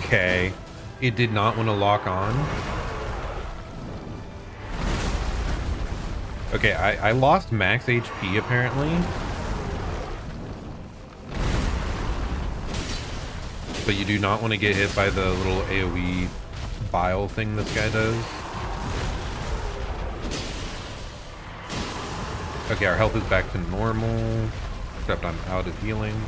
Okay, it did not want to lock on. Okay, I lost max HP apparently. But you do not want to get hit by the little AoE bile thing this guy does. Okay, our health is back to normal, except I'm out of healing.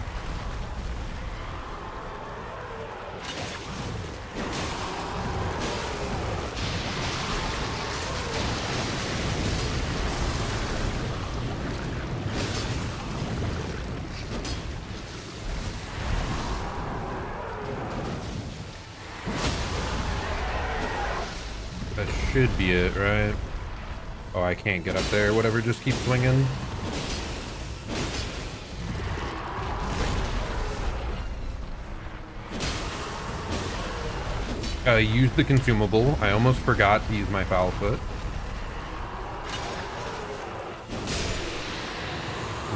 That should be it, right? Oh, I can't get up there. Whatever, just keep swinging. Use the consumable. I almost forgot to use my foul foot.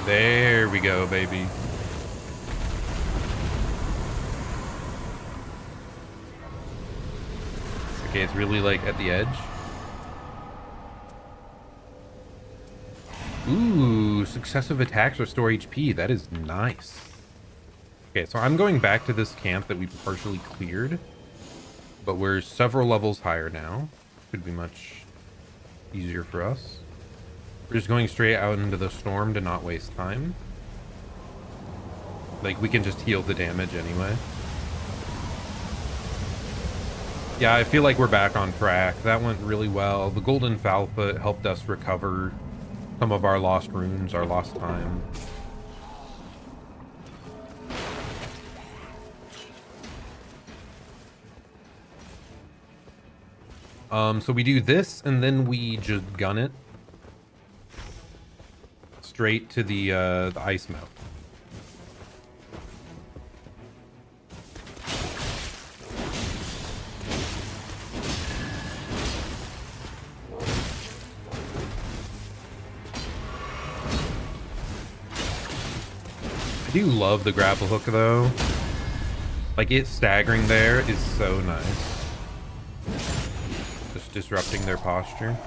There we go, baby. Okay, it's really like at the edge. Ooh, successive attacks restore HP. That is nice. Okay, so I'm going back to this camp that we partially cleared, but we're several levels higher now. Could be much easier for us. We're just going straight out into the storm to not waste time. Like, we can just heal the damage anyway. Yeah, I feel like we're back on track. That went really well. The golden foul foot helped us recover some of our lost runes, our lost time. So we do this, and then we just gun it straight to the ice mount. do love the grapple hook though. Like it staggering there is so nice. Just disrupting their posture.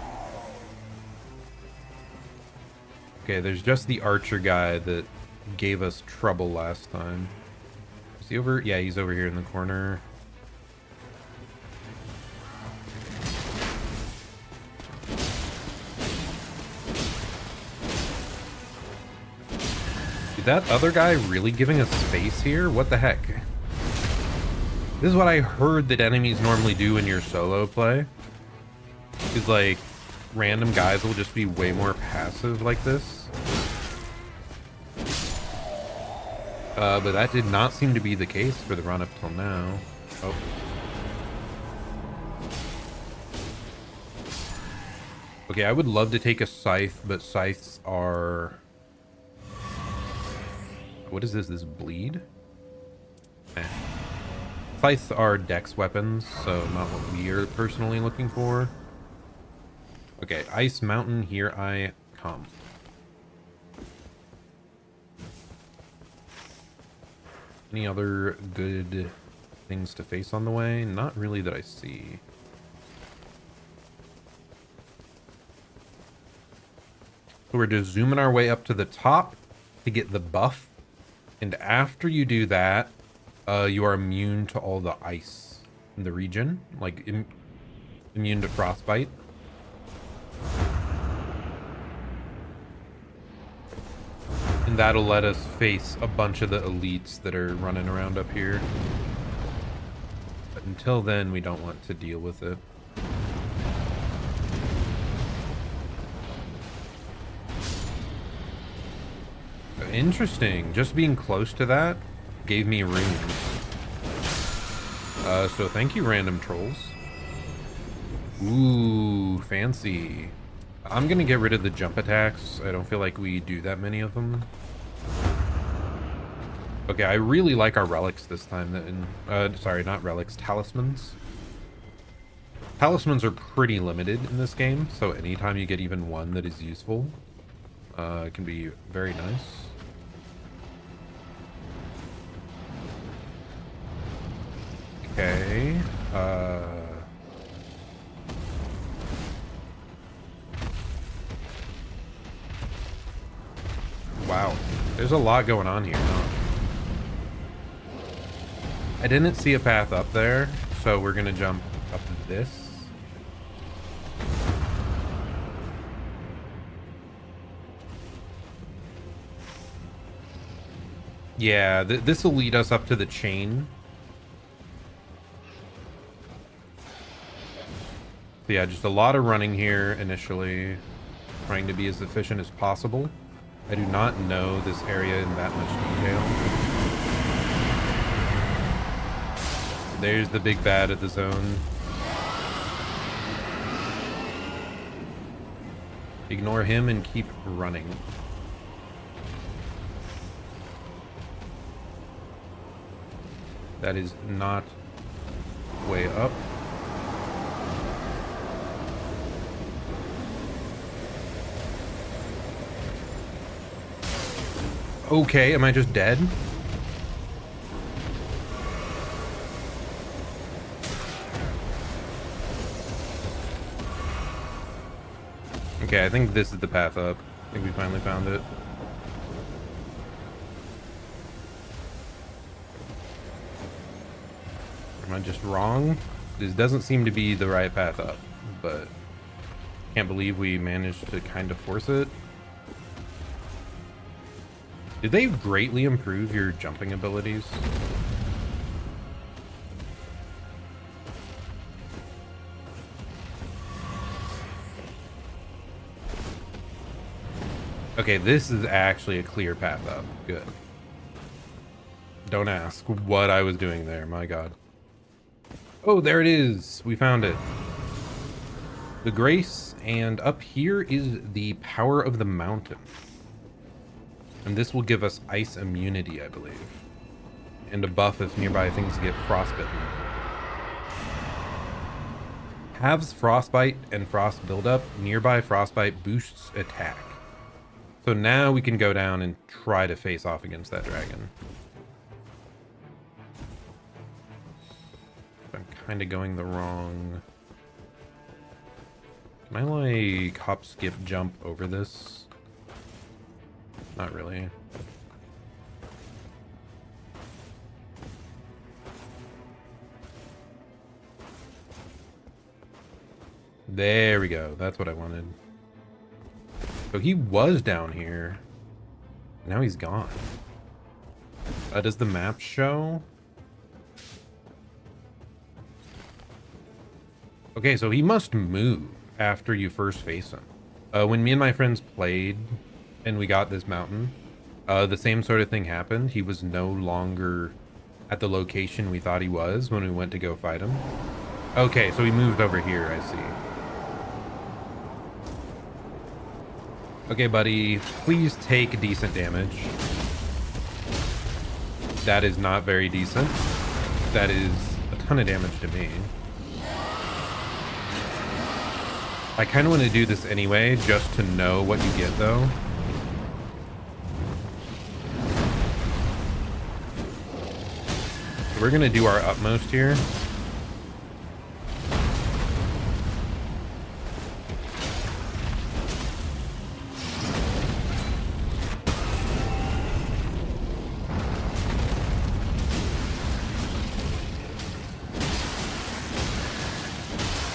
Okay, there's just the archer guy that gave us trouble last time. Is he over? Yeah, he's over here in the corner. Is that other guy really giving us space here? What the heck? This is what I heard that enemies normally do in your solo play. Is like random guys will just be way more passive like this. But that did not seem to be the case for the run up till now. Oh. Okay, I would love to take a scythe, but scythes are... What is this? This bleed? Eh. Scythes are dex weapons, so not what we are personally looking for. Okay, Ice Mountain, here I come. Any other good things to face on the way? Not really that I see. So we're just zooming our way up to the top to get the buff. And after you do that, you are immune to all the ice in the region. Like, immune to frostbite. And that'll let us face a bunch of the elites that are running around up here. But until then, we don't want to deal with it. Interesting. Just being close to that gave me runes. So thank you, random trolls. Ooh, fancy. I'm gonna get rid of the jump attacks. I don't feel like we do that many of them. Okay, I really like our relics this time. Sorry, not relics, talismans. Talismans are pretty limited in this game, so anytime you get even one that is useful, it can be very nice. Okay, wow, there's a lot going on here, huh? I didn't see a path up there, so we're gonna jump up this. Yeah, this will lead us up to the chain. So yeah, just a lot of running here initially, trying to be as efficient as possible. I do not know this area in that much detail. There's the big bad of the zone. Ignore him and keep running. That is not way up. Okay, am I just dead? Okay, I think this is the path up. I think we finally found it. Am I just wrong? This doesn't seem to be the right path up, but can't believe we managed to kind of force it. Did they greatly improve your jumping abilities? Okay, this is actually a clear path up. Good. Don't ask what I was doing there, my god. Oh, there it is. We found it. The Grace, and up here is the Power of the Mountain. And this will give us ice immunity, I believe. And a buff if nearby things get frostbitten. Halves frostbite and frost buildup. Nearby frostbite boosts attack. So now we can go down and try to face off against that dragon. I'm kind of going the wrong... Can I, like, hop, skip, jump over this? Not really. There we go. That's what I wanted. So he was down here. Now he's gone. Does the map show? Okay, so he must move after you first face him. When me and my friends played and we got this mountain, the same sort of thing happened. He was no longer at the location we thought he was when we went to go fight him. Okay, so he moved over here, I see. Okay, buddy, please take decent damage. That is not very decent. That is a ton of damage to me. I kind of want to do this anyway, just to know what you get, though. So we're going to do our utmost here.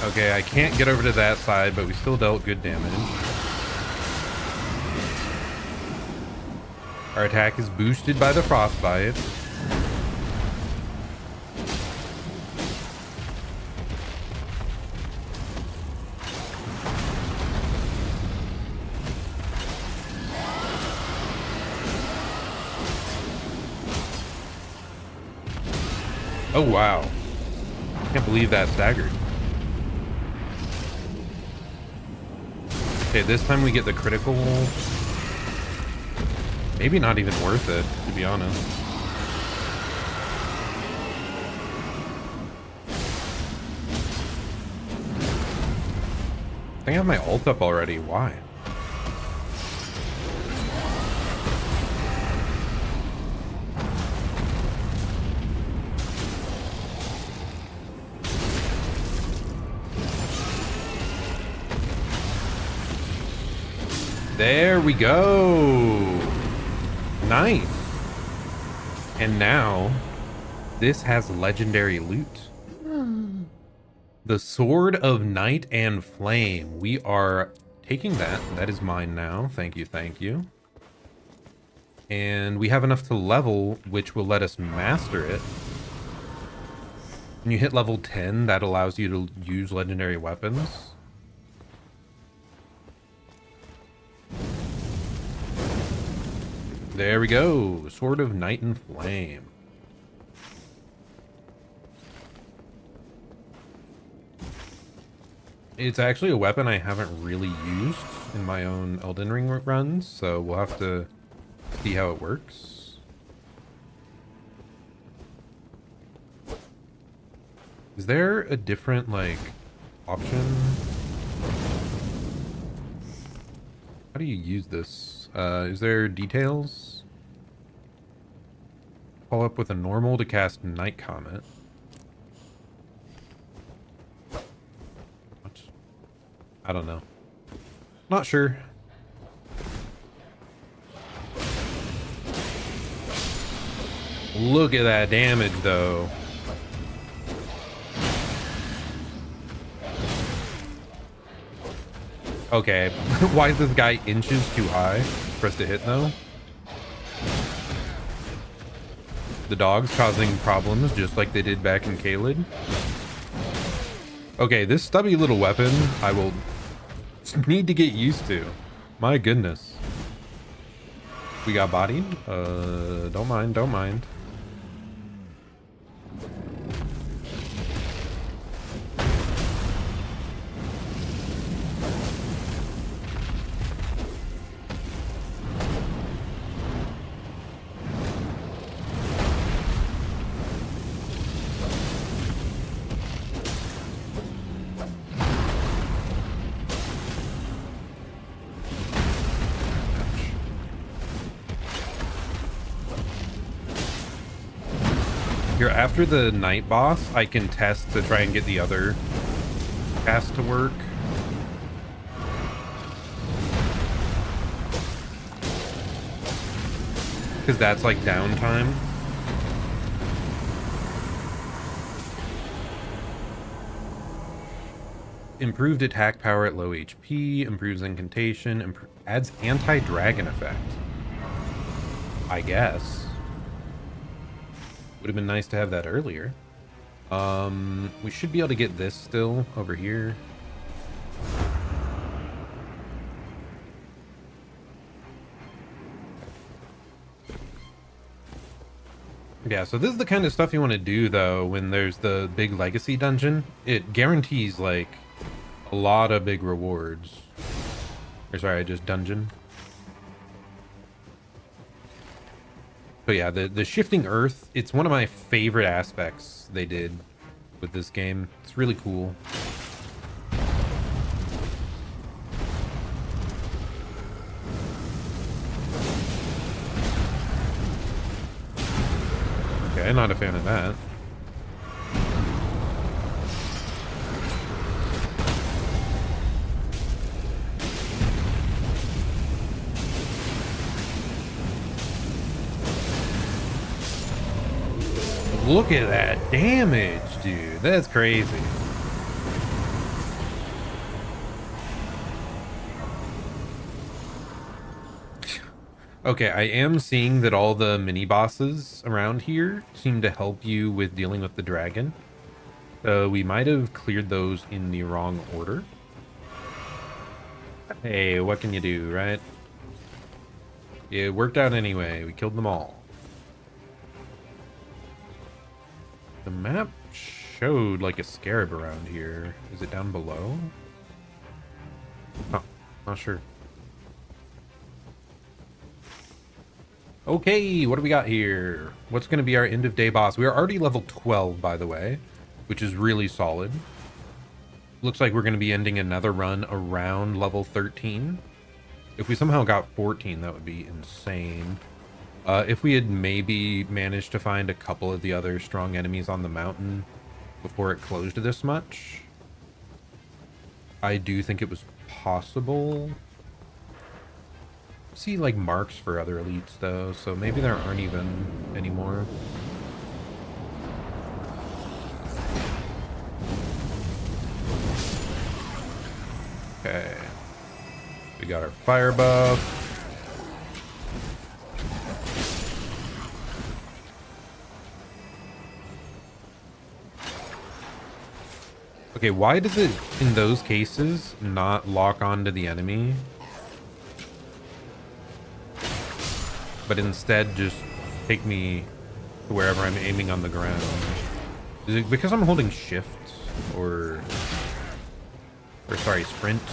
Okay, I can't get over to that side, but we still dealt good damage. Our attack is boosted by the frostbite. Oh wow. Can't believe that staggered. Okay, this time we get the critical. Maybe not even worth it, to be honest. I think I have my ult up already. Why? There we go. Nice. And now this has legendary loot. The Sword of Night and Flame. We are taking that. That is mine now. Thank you. Thank you. And we have enough to level, which will let us master it. When you hit level 10, that allows you to use legendary weapons. There we go. Sword of Night and Flame. It's actually a weapon I haven't really used in my own Elden Ring runs, so we'll have to see how it works. Is there a different, like, option? How do you use this? Is there details? Follow up with a normal to cast Night Comet. What? I don't know. Not sure. Look at that damage, though. Okay, why is this guy inches too high for us to hit, though? The dog's causing problems, just like they did back in Caelid. Okay, this stubby little weapon, I will need to get used to. My goodness. We got bodied? Don't mind, don't mind. Here, after the night boss, I can test to try and get the other cast to work. Because that's like downtime. Improved attack power at low HP, improves incantation, adds anti-dragon effect. I guess. Would have been nice to have that earlier. We should be able to get this still over here. Yeah, so this is the kind of stuff you want to do, though, when there's the big legacy dungeon. It guarantees, like, a lot of big rewards. Or sorry, just dungeon. But yeah, the shifting earth, it's one of my favorite aspects they did with this game. It's really cool. Okay, not a fan of that. Look at that damage, dude. That's crazy. Okay, I am seeing that all the mini bosses around here seem to help you with dealing with the dragon. We might have cleared those in the wrong order. Hey, what can you do, right? It worked out anyway. We killed them all. The map showed like a scarab around here. Is it down below? Oh, not sure. Okay, what do we got here? What's going to be our end of day boss? We are already level 12, by the way, which is really solid. Looks like we're going to be ending another run around level 13. If we somehow got 14, that would be insane. If we had maybe managed to find a couple of the other strong enemies on the mountain before it closed this much, I do think it was possible. See like marks for other elites though, so maybe there aren't even anymore. Okay, we got our fire buff. Okay, why does it in those cases not lock onto the enemy, but instead just take me to wherever I'm aiming on the ground? Is it because I'm holding shift or sorry, sprint?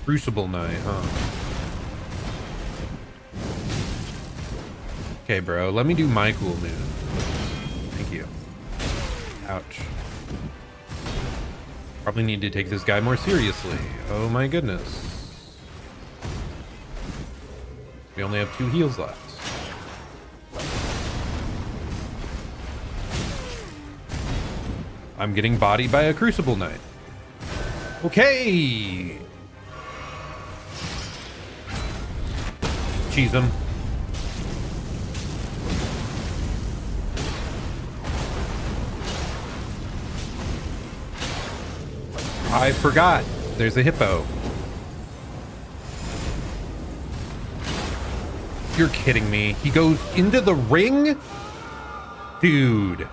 Crucible Knight, huh? Okay, bro, let me do my cool move. Thank you. Ouch. Probably need to take this guy more seriously. Oh my goodness. We only have 2 heals left. I'm getting bodied by a Crucible Knight. Okay! Cheese him. I forgot. There's a hippo. You're kidding me. He goes into the ring? Dude.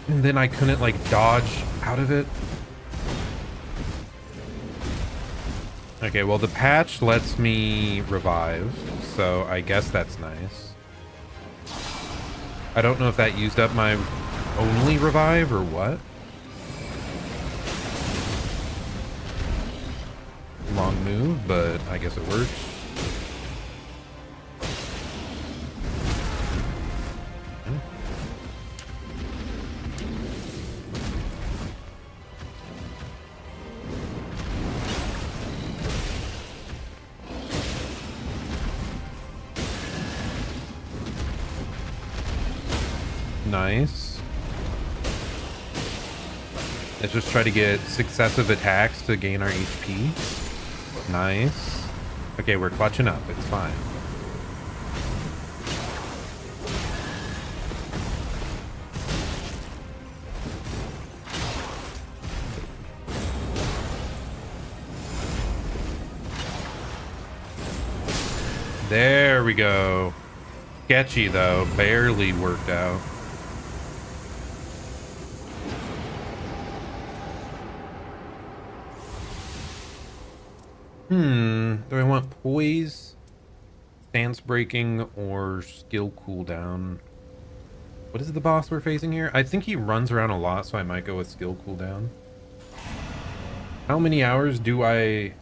And then I couldn't like dodge out of it. Okay, well the patch lets me revive, so I guess that's nice. I don't know if that used up my only revive or what. Long move, but I guess it works. Nice. Let's just try to get successive attacks to gain our HP. Nice. Okay, we're clutching up. It's fine. There we go. Sketchy though, barely worked out. Do I want poise, stance breaking, or skill cooldown? What is the boss we're facing here? I think he runs around a lot, so I might go with skill cooldown. How many hours do I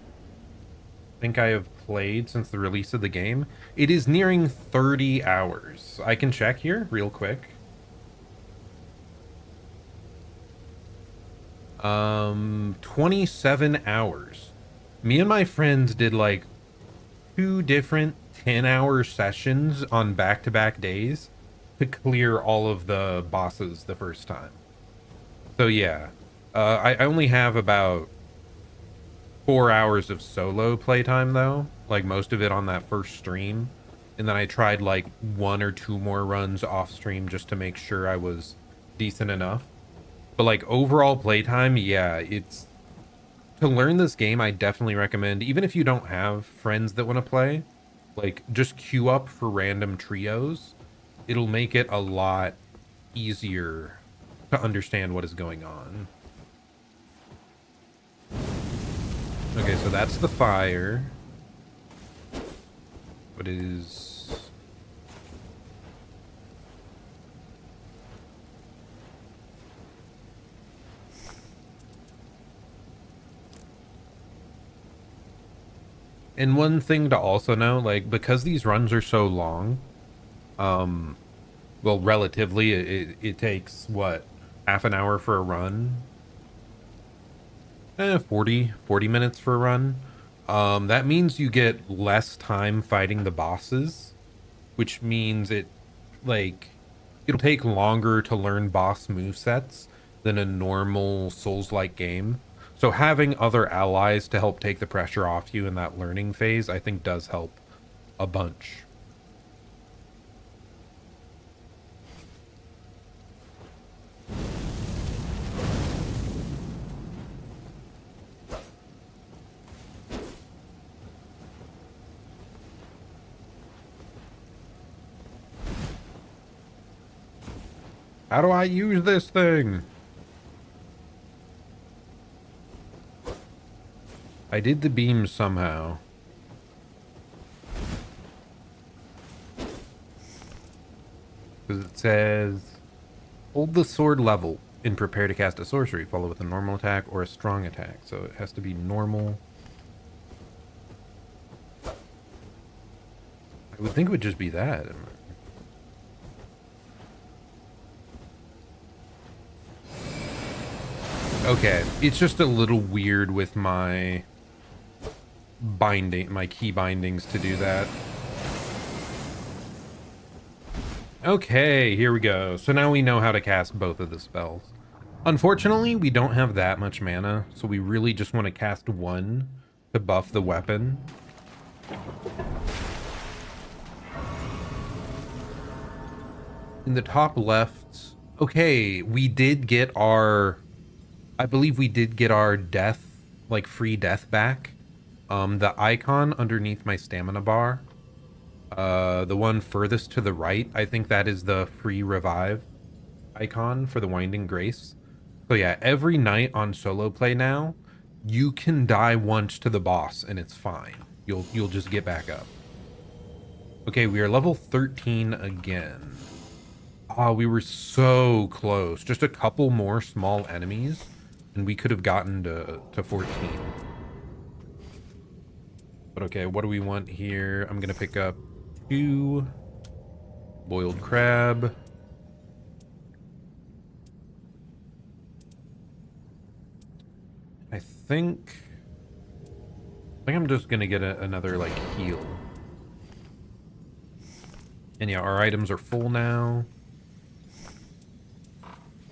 think I have played since the release of the game? It is nearing 30 hours. I can check here real quick. 27 hours. Me and my friends did like 2 different 10-hour sessions on back-to-back days to clear all of the bosses the first time. So yeah, I only have about 4 hours of solo playtime though, like most of it on that first stream, and then I tried like 1 or 2 more runs off stream just to make sure I was decent enough. But like overall playtime, yeah, it's to learn this game. I definitely recommend, even if you don't have friends that want to play, like just queue up for random trios. It'll make it a lot easier to understand what is going on. Okay, so that's the fire. What is... And one thing to also know, like, because these runs are so long, well, relatively, it takes, what, half an hour for a run? 40 minutes for a run. That means you get less time fighting the bosses, which means it'll take longer to learn boss movesets than a normal Souls-like game. So having other allies to help take the pressure off you in that learning phase, I think does help a bunch. How do I use this thing? I did the beam somehow. Because it says, hold the sword level and prepare to cast a sorcery. Follow with a normal attack or a strong attack. So it has to be normal. I would think it would just be that. Okay, it's just a little weird with my key bindings to do that. Okay, here we go. So now we know how to cast both of the spells. Unfortunately, we don't have that much mana, so we really just want to cast one to buff the weapon. In the top left, okay, we did get our... I believe we did get our death, like free death back. The icon underneath my stamina bar, the one furthest to the right, I think that is the free revive icon for the Winding Grace. So yeah, every night on solo play now, you can die once to the boss and it's fine. You'll just get back up. Okay, we are level 13 again. Oh, we were so close. Just a couple more small enemies and we could have gotten to 14. But okay, what do we want here? I'm gonna pick up 2 boiled crab. I think I'm just gonna get another like heal. And yeah, our items are full now.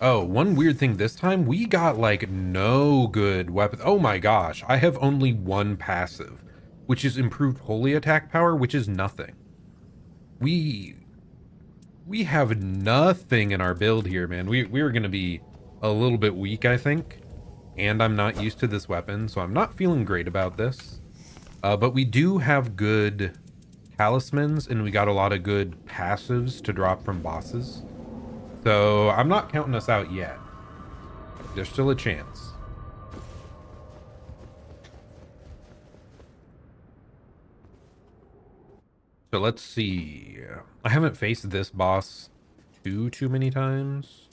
Oh, one weird thing this time, we got like no good weapons. Oh my gosh, I have only one passive, which is improved holy attack power, which is nothing. We have nothing in our build here, man. We're gonna be a little bit weak, I think. And I'm not used to this weapon, so I'm not feeling great about this. But we do have good talismans, and we got a lot of good passives to drop from bosses. So I'm not counting us out yet. There's still a chance. So let's see. I haven't faced this boss too many times.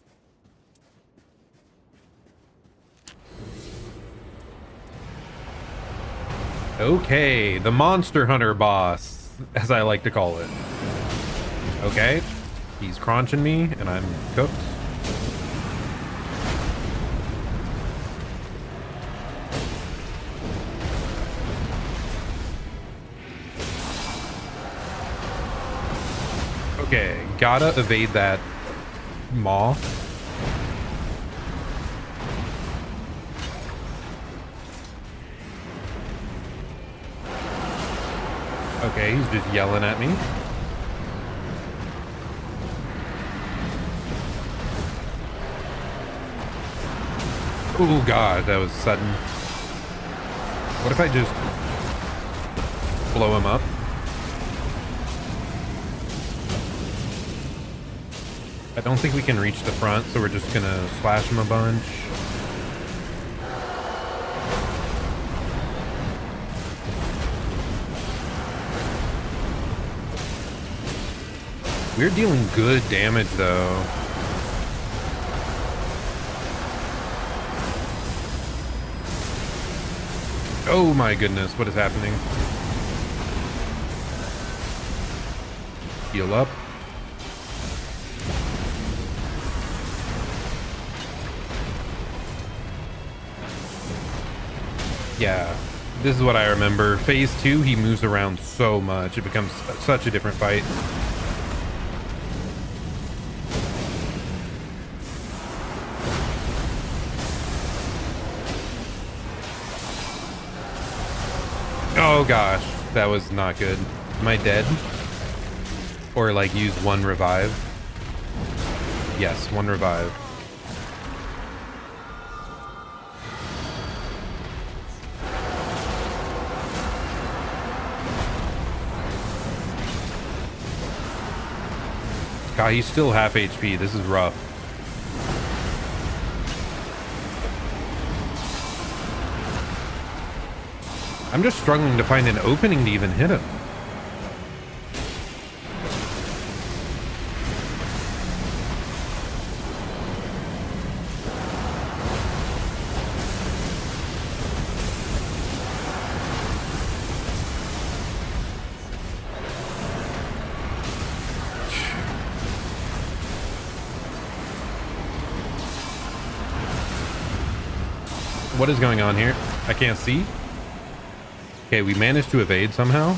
Okay, the Monster Hunter boss, as I like to call it. Okay, he's crunching me, and I'm cooked. Okay, gotta evade that maw. Okay, he's just yelling at me. Oh god, that was sudden. What if I just blow him up? I don't think we can reach the front, so we're just gonna slash him a bunch. We're dealing good damage, though. Oh my goodness, what is happening? Heal up. Yeah, this is what I remember. Phase 2, he moves around so much. It becomes such a different fight. Oh gosh, that was not good. Am I dead? Or like use one revive? Yes, one revive. God, he's still half HP. This is rough. I'm just struggling to find an opening to even hit him. What is going on here? I can't see. Okay, we managed to evade somehow.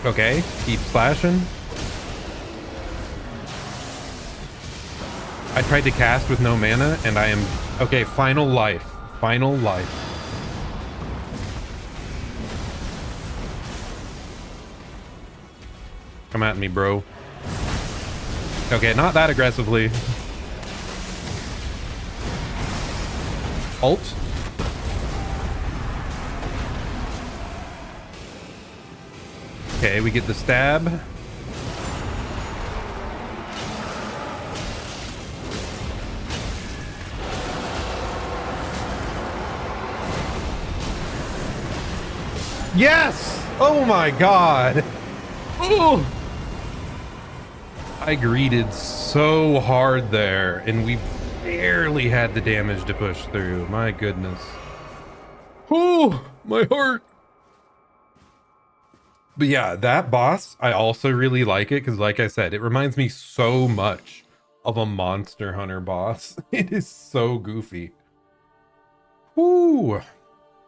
Okay, keep slashing. I tried to cast with no mana, and I am... Okay, final life. Final life. Come at me, bro. Okay, not that aggressively. Ult. Okay, we get the stab. Yes! Oh my god! Oh! I greeted so hard there, and we barely had the damage to push through. My goodness. Oh, my heart. But yeah, that boss, I also really like it, because like I said, it reminds me so much of a Monster Hunter boss. It is so goofy. Whoo!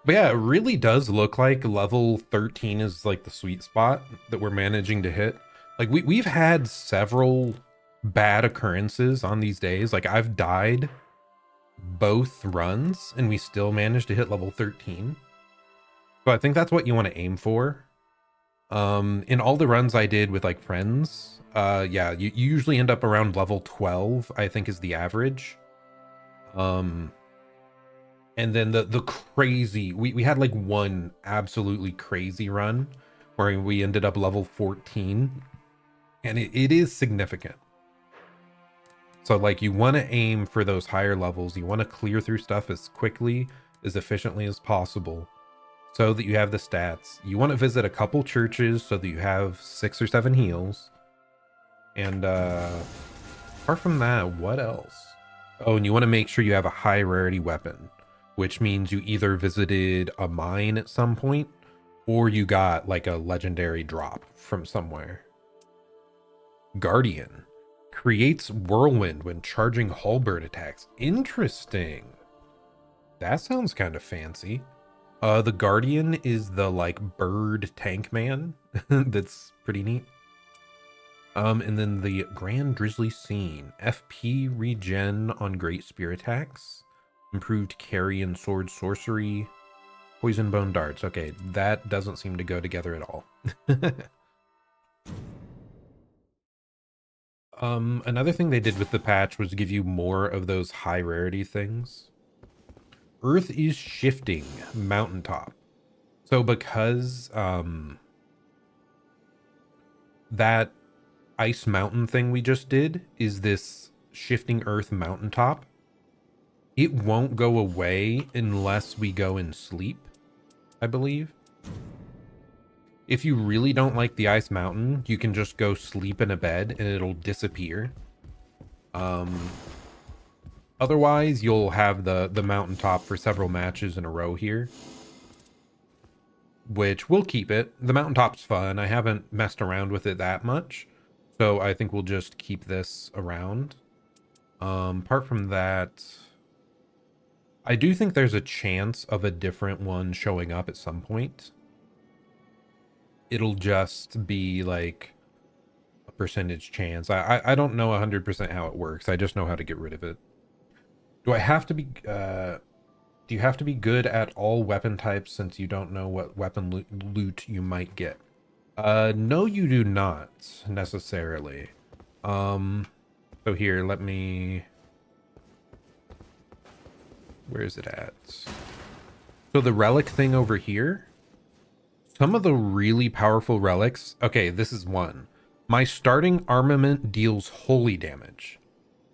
But yeah, it really does look like level 13 is like the sweet spot that we're managing to hit. Like we've had several bad occurrences on these days. Like I've died both runs and we still managed to hit level 13. So I think that's what you want to aim for. In all the runs I did with like friends, yeah, you usually end up around level 12, I think is the average. And then the crazy, we had like one absolutely crazy run where we ended up level 14, and it is significant. So like you want to aim for those higher levels. You want to clear through stuff as quickly, as efficiently as possible so that you have the stats. You want to visit a couple churches so that you have 6 or 7 heals. And apart from that, what else? Oh, and you want to make sure you have a high rarity weapon, which means you either visited a mine at some point or you got like a legendary drop from somewhere. Guardian creates whirlwind when charging halberd attacks. Interesting. That sounds kind of fancy. The Guardian is the like bird tank man. That's pretty neat. And then the Grand Drizzly Scene. FP regen on Great Spear attacks. Improved carry and sword sorcery. Poison bone darts. Okay, that doesn't seem to go together at all. Another thing they did with the patch was give you more of those high rarity things. Earth is shifting mountaintop. So because that ice mountain thing we just did is this shifting earth mountaintop, it won't go away unless we go and sleep, I believe. If you really don't like the ice mountain, you can just go sleep in a bed and it'll disappear. Otherwise, you'll have the mountaintop for several matches in a row here, which we'll keep it. The mountaintop's fun. I haven't messed around with it that much, so I think we'll just keep this around. Apart from that, I do think there's a chance of a different one showing up at some point. It'll just be like a percentage chance. I don't know 100% how it works. I just know how to get rid of it. Do I have to be do you have to be good at all weapon types since you don't know what weapon loot you might get? No, you do not necessarily. So here, let me, where is it at? So the relic thing over here, some of the really powerful relics. Okay, this is one. My starting armament deals holy damage.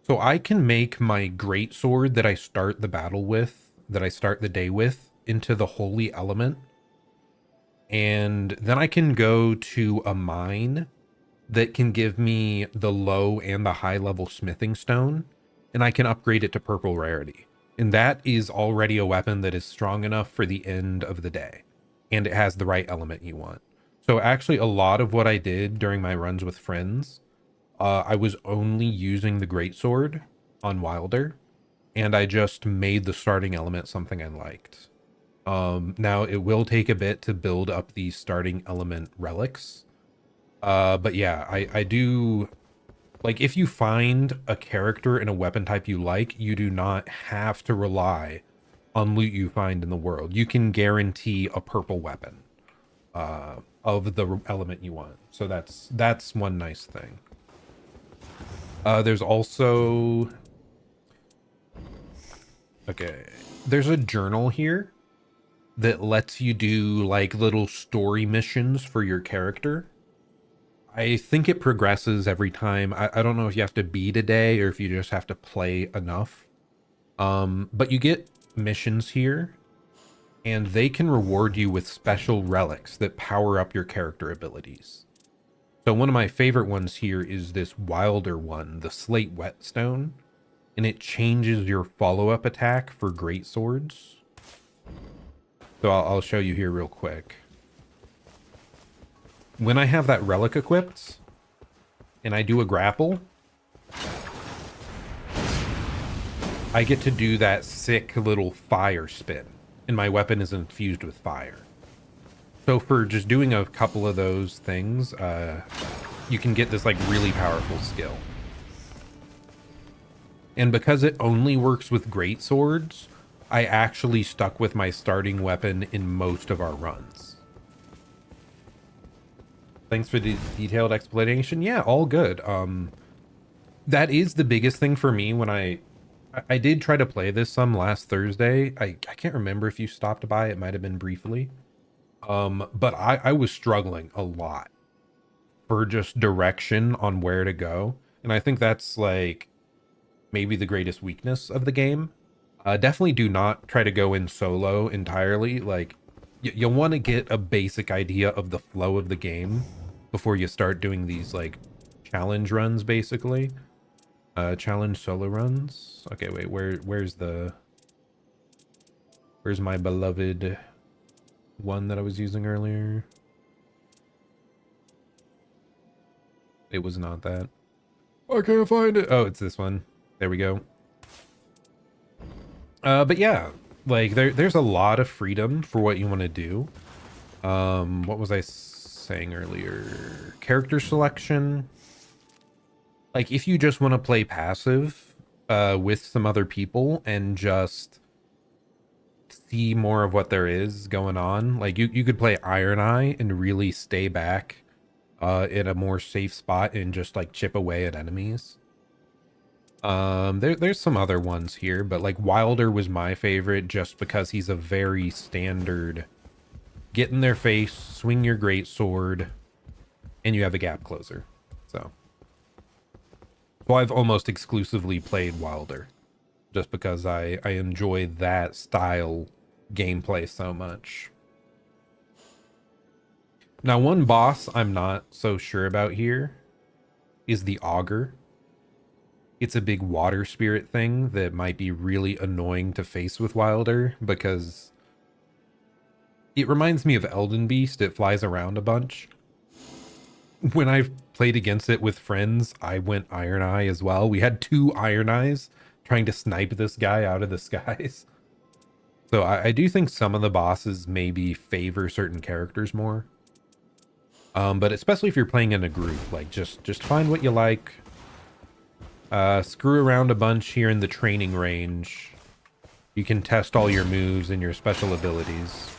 So I can make my greatsword that I start the battle with, that I start the day with, into the holy element. And then I can go to a mine that can give me the low and the high level smithing stone, and I can upgrade it to purple rarity. And that is already a weapon that is strong enough for the end of the day. And it has the right element you want. So actually a lot of what I did during my runs with friends, I was only using the greatsword on Wilder, and I just made the starting element something I liked. Now it will take a bit to build up these starting element relics. But yeah, I do, like, if you find a character and a weapon type you like, you do not have to rely on loot you find in the world. You can guarantee a purple weapon of the element you want. So that's one nice thing. There's also, okay, there's a journal here that lets you do like little story missions for your character. I think it progresses every time. I don't know if you have to beat a day or if you just have to play enough. But you get missions here, and they can reward you with special relics that power up your character abilities. So one of my favorite ones here is this Wilder one, the Slate Whetstone, and it changes your follow-up attack for great swords. So I'll show you here real quick. When I have that relic equipped and I do a grapple, I get to do that sick little fire spin. and my weapon is infused with fire. So for just doing a couple of those things, you can get this like really powerful skill. And because it only works with great swords, I actually stuck with my starting weapon in most of our runs. Thanks for the detailed explanation. Yeah, all good. That is the biggest thing for me when I did try to play this some last Thursday. I can't remember if you stopped by. It might have been briefly. But I was struggling a lot for just direction on where to go. And I think that's like maybe the greatest weakness of the game. Definitely do not try to go in solo entirely. Like you'll want to get a basic idea of the flow of the game before you start doing these like challenge runs, basically. Challenge solo runs. Okay, wait, where's my beloved one that I was using earlier? It was not that. I can't find it. Oh, it's this one. There we go. But yeah, like there's a lot of freedom for what you want to do. What was I saying earlier? Character selection. Like if you just want to play passive with some other people and just see more of what there is going on, like you could play Iron Eye and really stay back in a more safe spot and just like chip away at enemies. There's some other ones here, but like Wilder was my favorite just because he's a very standard get in their face, swing your great sword, and you have a gap closer. So I've almost exclusively played Wilder just because I enjoy that style gameplay so much. Now, one boss I'm not so sure about here is the Augur. It's a big water spirit thing that might be really annoying to face with Wilder because it reminds me of Elden Beast. It flies around a bunch. When I've played against it with friends, I went Iron Eye as well. We had 2 Iron Eyes trying to snipe this guy out of the skies. So I do think some of the bosses maybe favor certain characters more. But especially if you're playing in a group, like just find what you like. Screw around a bunch here in the training range. You can test all your moves and your special abilities.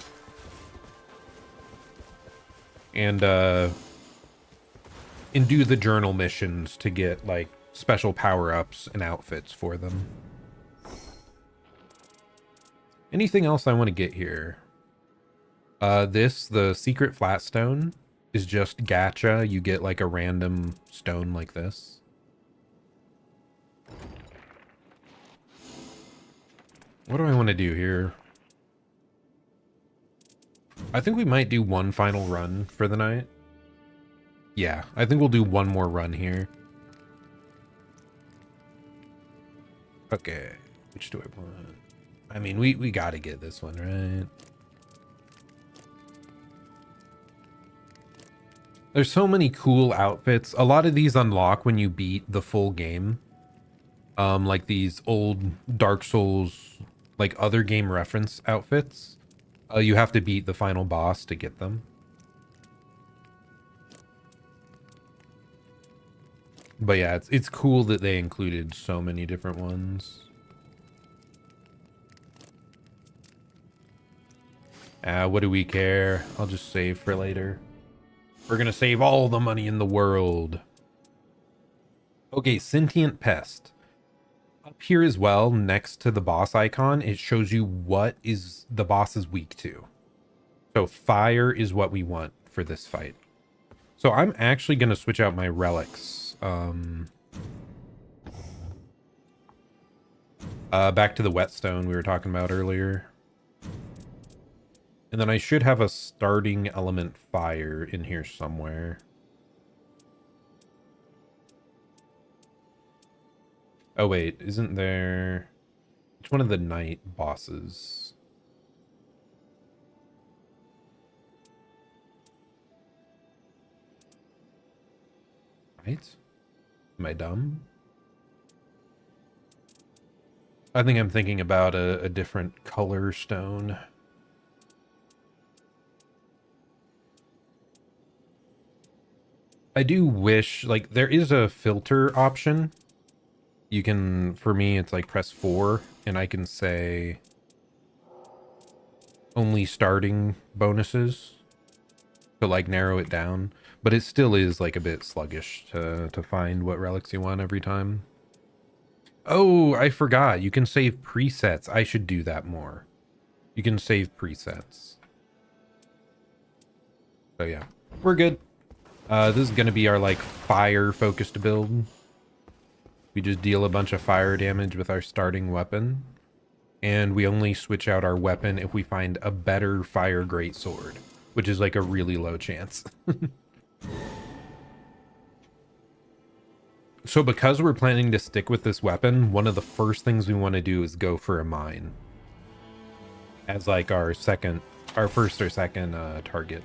And do the journal missions to get like special power-ups and outfits for them. Anything else I want to get here? The secret flat stone is just gacha. You get like a random stone like this. What do I want to do here? I think we might do one final run for the night. Yeah, I think we'll do one more run here. Okay, which do I want? I mean, we gotta get this one, right? There's so many cool outfits. A lot of these unlock when you beat the full game. Like these old Dark Souls, like other game reference outfits. You have to beat the final boss to get them. But yeah, it's cool that they included so many different ones. What do we care? I'll just save for later. We're gonna save all the money in the world. Okay, Sentient Pest. Up here as well, next to the boss icon, it shows you what is the boss is weak to. So fire is what we want for this fight. So I'm actually gonna switch out my relics. Back to the whetstone we were talking about earlier. And then I should have a starting element fire in here somewhere. Oh wait, isn't there... Which one of the night bosses? Right? Am I dumb? I think I'm thinking about a different color stone. I do wish, like, there is a filter option. You can, for me, it's like press 4, and I can say only starting bonuses to, like, narrow it down. But it still is, like, a bit sluggish to find what relics you want every time. Oh, I forgot. You can save presets. I should do that more. You can save presets. So, yeah. We're good. This is going to be our, like, fire-focused build. We just deal a bunch of fire damage with our starting weapon. And we only switch out our weapon if we find a better fire greatsword, which is, like, a really low chance. So because we're planning to stick with this weapon, one of the first things we want to do is go for a mine. As, like, our first or second target.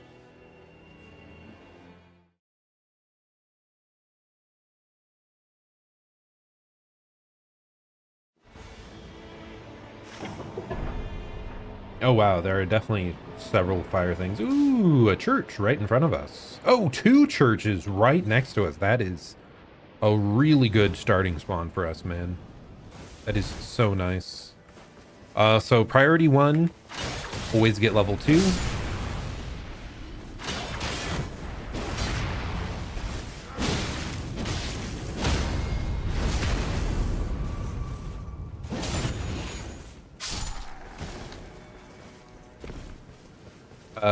Oh, wow. There are definitely several fire things. Ooh, a church right in front of us. Oh, 2 churches right next to us. That is a really good starting spawn for us, man. That is so nice. So priority 1, always get level 2.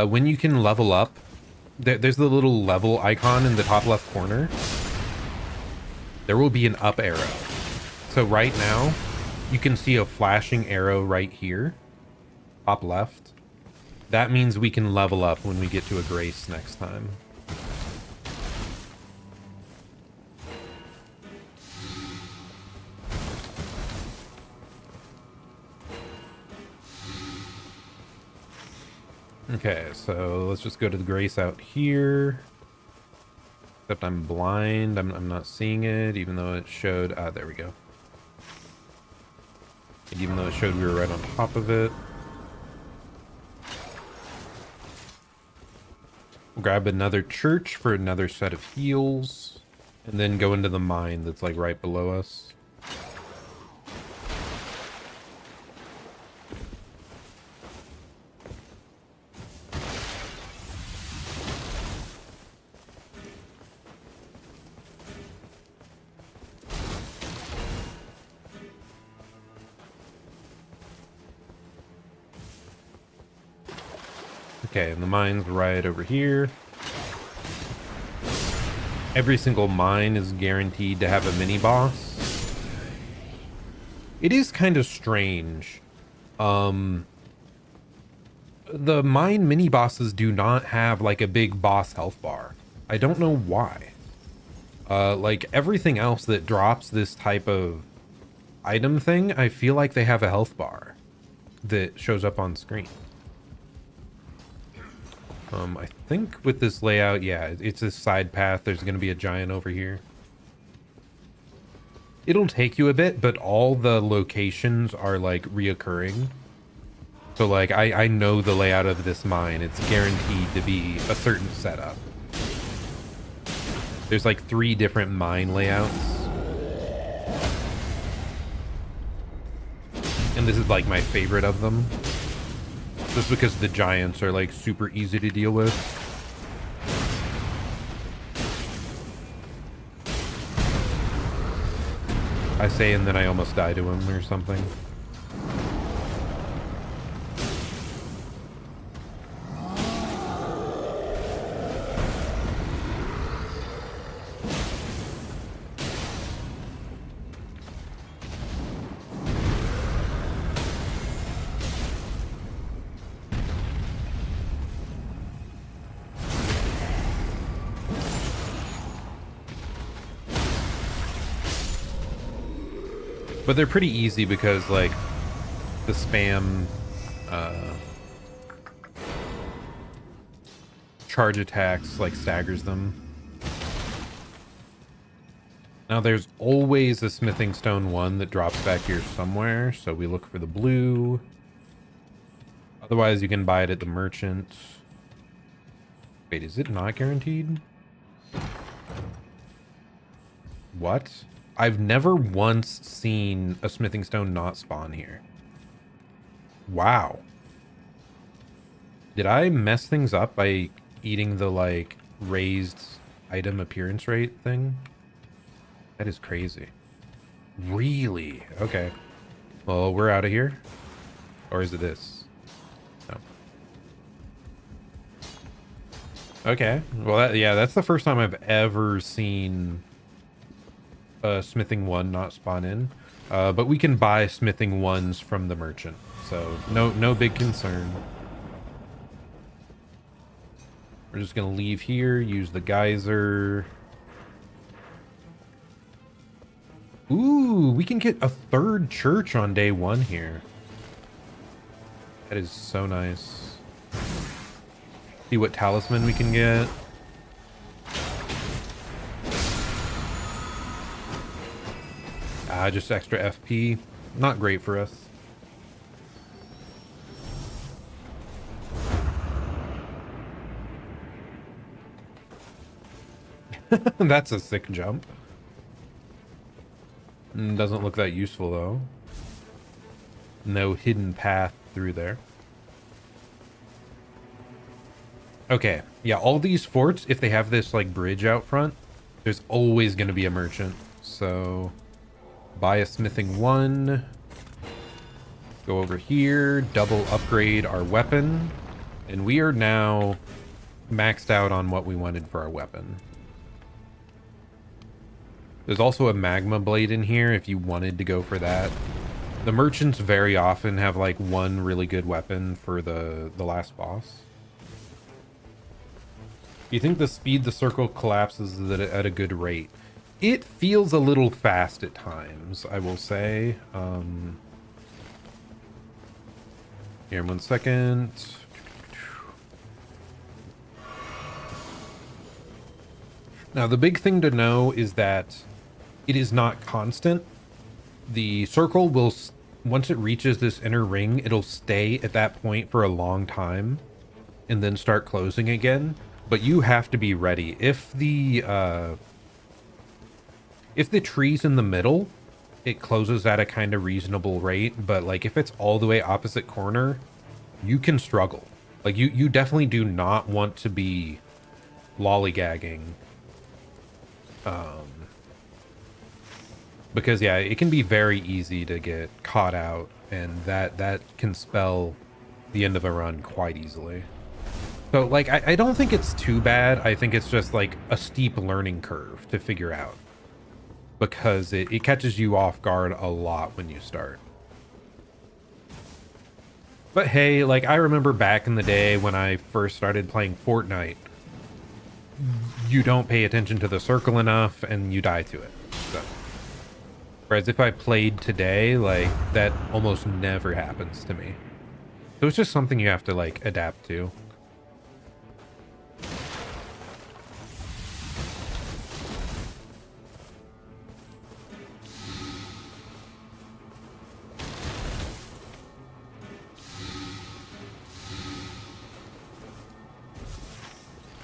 When you can level up, there's the little level icon in the top left corner. There will be an up arrow. So right now, you can see a flashing arrow right here, top left. That means we can level up when we get to a grace next time. Okay, so let's just go to the grace out here. Except I'm blind. I'm not seeing it, even though it showed... Ah, there we go. And even though it showed we were right on top of it. We'll grab another church for another set of heals. And then go into the mine that's, like, right below us. Okay, and the mine's right over here. Every single mine is guaranteed to have a mini boss. It is kind of strange. The mine mini bosses do not have, like, a big boss health bar. I don't know why. Like, everything else that drops this type of item thing, I feel like they have a health bar that shows up on screen. I think with this layout, yeah, it's a side path. There's going to be a giant over here. It'll take you a bit, but all the locations are, like, reoccurring. So, like, I know the layout of this mine. It's guaranteed to be a certain setup. There's, like, 3 different mine layouts. And this is, like, my favorite of them. Just because the giants are, like, super easy to deal with. I say, and then I almost die to him or something. But they're pretty easy because, like, the spam charge attacks, like, staggers them. Now there's always a smithing stone 1 that drops back here somewhere, so we look for the blue. Otherwise you can buy it at the merchant. Wait, is it not guaranteed? What? I've never once seen a smithing stone not spawn here. Wow. Did I mess things up by eating the, like, raised item appearance rate thing? That is crazy. Really? Okay. Well, we're out of here. Or is it this? No. Okay. Well, yeah, that's the first time I've ever seen smithing 1 not spawn in. But we can buy smithing 1s from the merchant. So, no big concern. We're just going to leave here, use the geyser. Ooh, we can get a 3rd church on day 1 here. That is so nice. See what talisman we can get. Just extra FP. Not great for us. That's a sick jump. Doesn't look that useful though. No hidden path through there. Okay, yeah, all these forts, if they have this like bridge out front, there's always going to be a merchant. So buy a smithing 1. Go over here, double upgrade our weapon, and we are now maxed out on what we wanted for our weapon. There's also a magma blade in here if you wanted to go for that. The merchants very often have like one really good weapon for the last boss. Do you think the speed the circle collapses is at a good rate? It feels a little fast at times, I will say. Here, 1 second. Now, the big thing to know is that it is not constant. The circle will, once it reaches this inner ring, it'll stay at that point for a long time and then start closing again. But you have to be ready. If the tree's in the middle, it closes at a kind of reasonable rate. But like if it's all the way opposite corner, you can struggle. Like you definitely do not want to be lollygagging. Because yeah, it can be very easy to get caught out, and that can spell the end of a run quite easily. So like I don't think it's too bad. I think it's just like a steep learning curve to figure out, because it catches you off guard a lot when you start. But hey, like I remember back in the day when I first started playing Fortnite, you don't pay attention to the circle enough and you die to it. So. Whereas if I played today, like that almost never happens to me. So it's just something you have to like adapt to.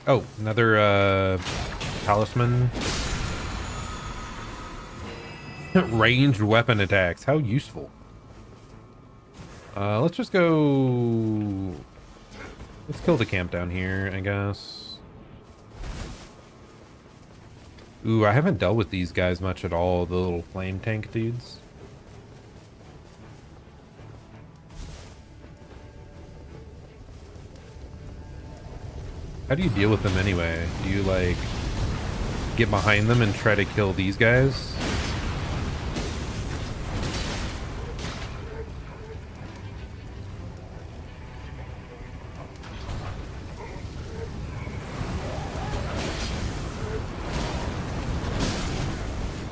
Oh, another talisman. Ranged weapon attacks. How useful. Let's just go... Let's kill the camp down here, I guess. Ooh, I haven't dealt with these guys much at all, the little flame tank dudes. How do you deal with them anyway? Do you, like, get behind them and try to kill these guys?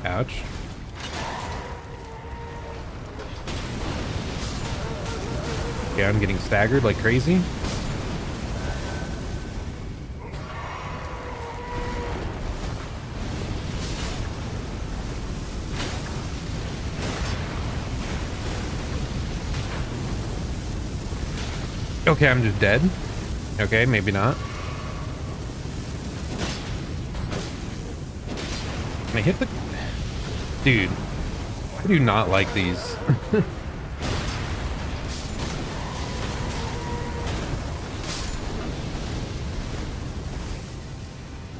Ouch. Yeah, I'm getting staggered like crazy. Okay, I'm just dead. Okay, maybe not. Can I hit the... Dude, I do not like these.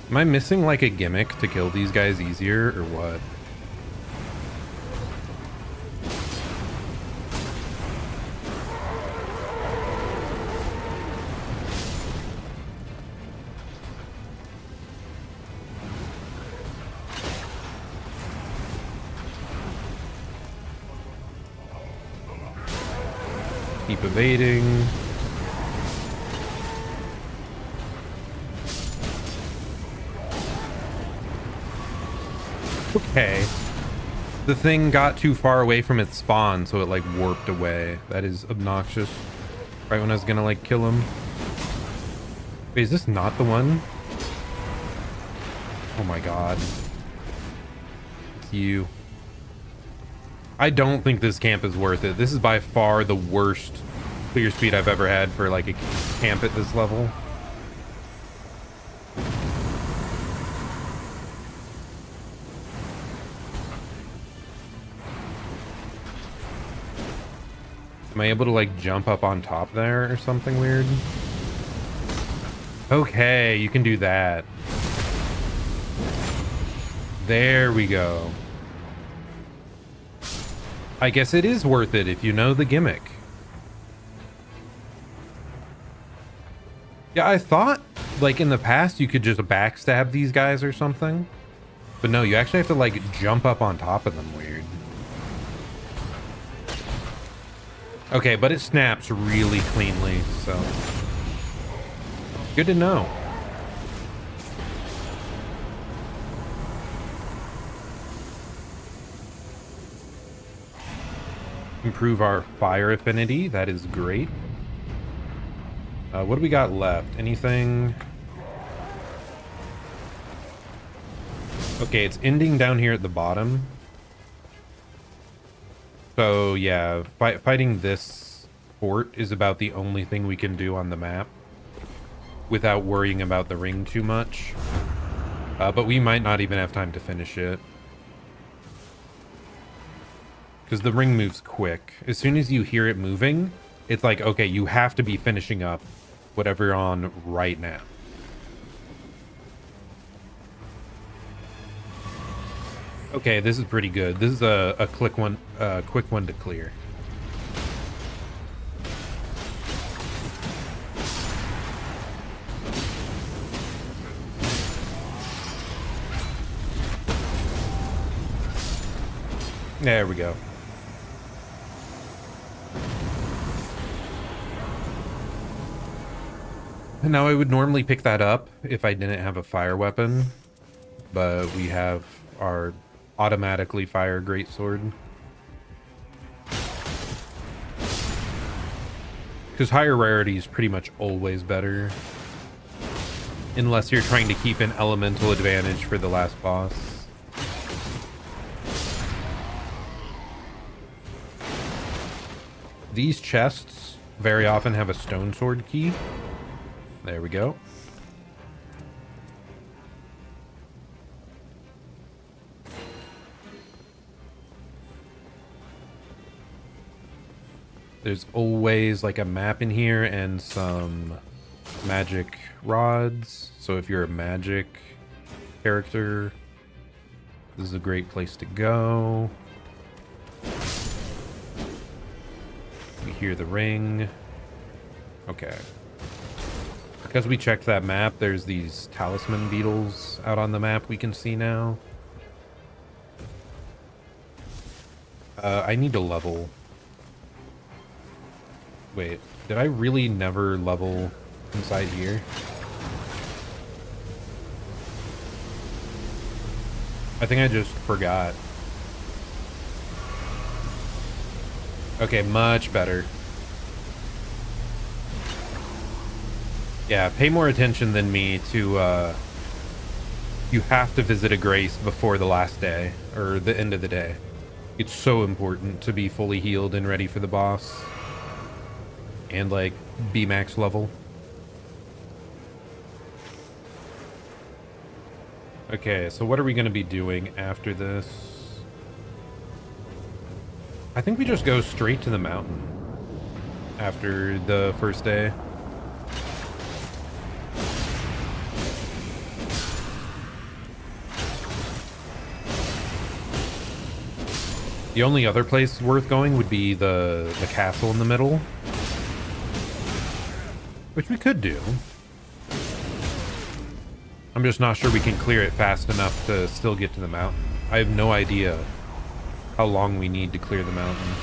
Am I missing like a gimmick to kill these guys easier or what? Keep evading. Okay. The thing got too far away from its spawn, so it like warped away. That is obnoxious. Right when I was gonna like kill him. Wait, is this not the one? Oh my god. It's you. I don't think this camp is worth it. This is by far the worst clear speed I've ever had for like a camp at this level. Am I able to like jump up on top there or something weird? Okay, you can do that. There we go. I guess it is worth it if you know the gimmick. Yeah, I thought like in the past you could just backstab these guys or something. But no, you actually have to like jump up on top of them weird. Okay, but it snaps really cleanly, so good to know. Improve our fire affinity. That is great. What do we got left? Anything? Okay, it's ending down here at the bottom. So yeah, fighting this fort is about the only thing we can do on the map without worrying about the ring too much. But we might not even have time to finish it. Because the ring moves quick. As soon as you hear it moving, it's like, okay, you have to be finishing up whatever you're on right now. Okay, this is pretty good. This is a quick one to clear. There we go. Now I would normally pick that up if I didn't have a fire weapon, but we have our automatically fire greatsword. Because higher rarity is pretty much always better. Unless you're trying to keep an elemental advantage for the last boss. These chests very often have a stone sword key. There we go. There's always like a map in here and some magic rods. So if you're a magic character, this is a great place to go. We hear the ring. Okay. Because we checked that map, there's these talisman beetles out on the map we can see now. I need to level. Wait, did I really never level inside here? I think I just forgot. Okay, much better. Yeah, pay more attention than me to, you have to visit a grace before the last day, or the end of the day. It's so important to be fully healed and ready for the boss. And, like, be max level. Okay, so what are we going to be doing after this? I think we just go straight to the mountain after the first day. The only other place worth going would be the castle in the middle, which we could do. I'm just not sure we can clear it fast enough to still get to the mountain. I have no idea how long we need to clear the mountain.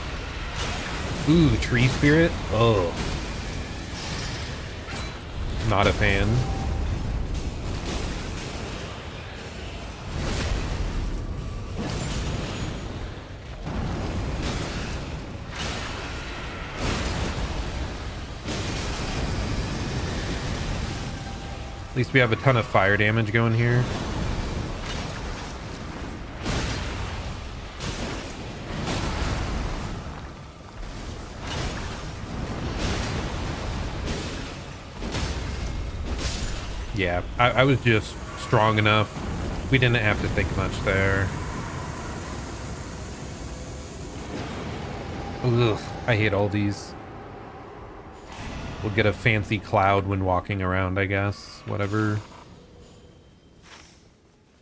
Ooh, tree spirit? Oh. Not a fan. At least we have a ton of fire damage going here. Yeah, I was just strong enough. We didn't have to think much there. Ugh, I hate all these. We'll get a fancy cloud when walking around, I guess. Whatever.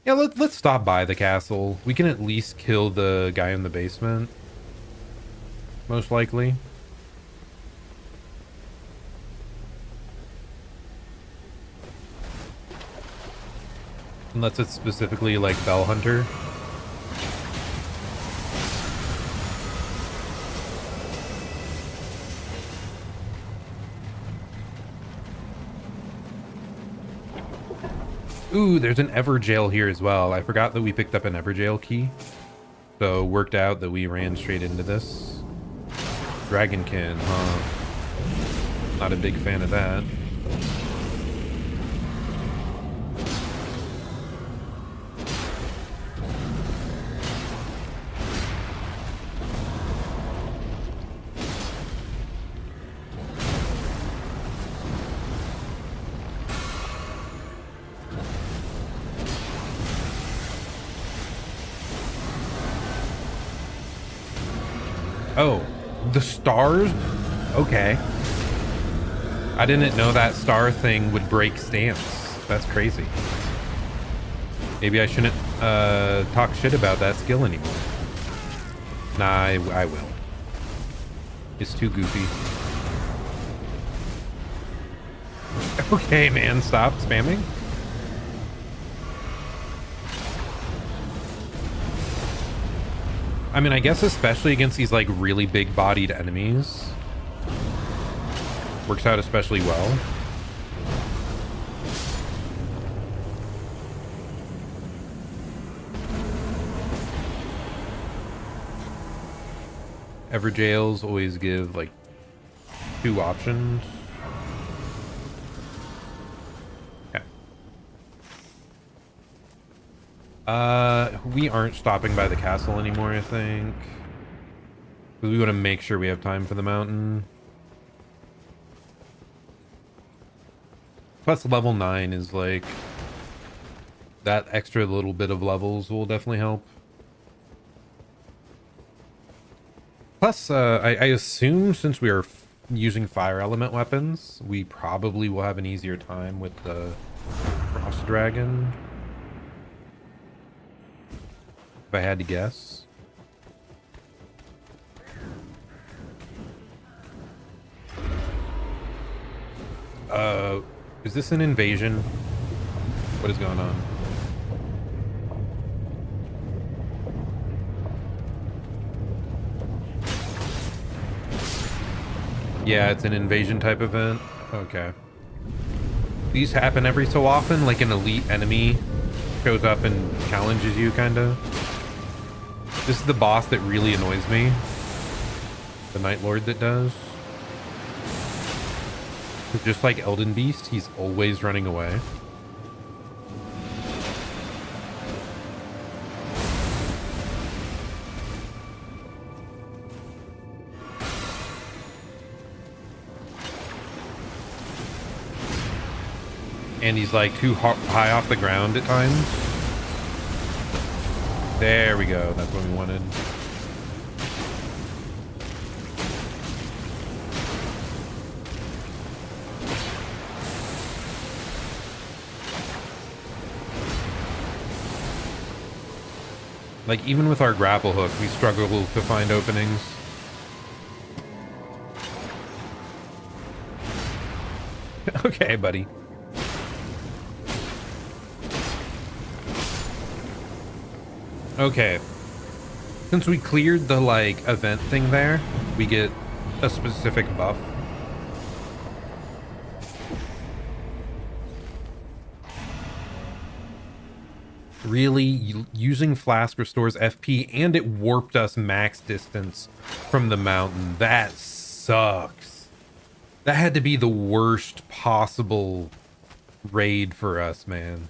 Yeah, let's stop by the castle. We can at least kill the guy in the basement. Most likely. Unless it's specifically like Bell Hunter. Ooh, there's an Everjail here as well. I forgot that we picked up an Everjail key. So worked out that we ran straight into this. Dragonkin, huh? Not a big fan of that. Oh, the stars? Okay. I didn't know that star thing would break stance. That's crazy. Maybe I shouldn't talk shit about that skill anymore. Nah, I will. It's too goofy. Okay, man, stop spamming. I mean, I guess especially against these like really big bodied enemies. Works out especially well. Everjails always give like 2 options. We aren't stopping by the castle anymore, I think. Because we want to make sure we have time for the mountain. Plus level 9 is like... that extra little bit of levels will definitely help. Plus, I assume since we are using fire element weapons, we probably will have an easier time with the Frost Dragon. If I had to guess. Is this an invasion? What is going on? Yeah, it's an invasion type event. Okay. These happen every so often, like an elite enemy shows up and challenges you, kinda. This is the boss that really annoys me. The Night Lord that does. Just like Elden Beast, he's always running away. And he's like too high off the ground at times. There we go. That's what we wanted. Like, even with our grapple hook, we struggle to find openings. Okay, buddy. Okay. Since we cleared the, like, event thing there, we get a specific buff. Really, using Flask restores FP, and it warped us max distance from the mountain. That sucks. That had to be the worst possible raid for us, man.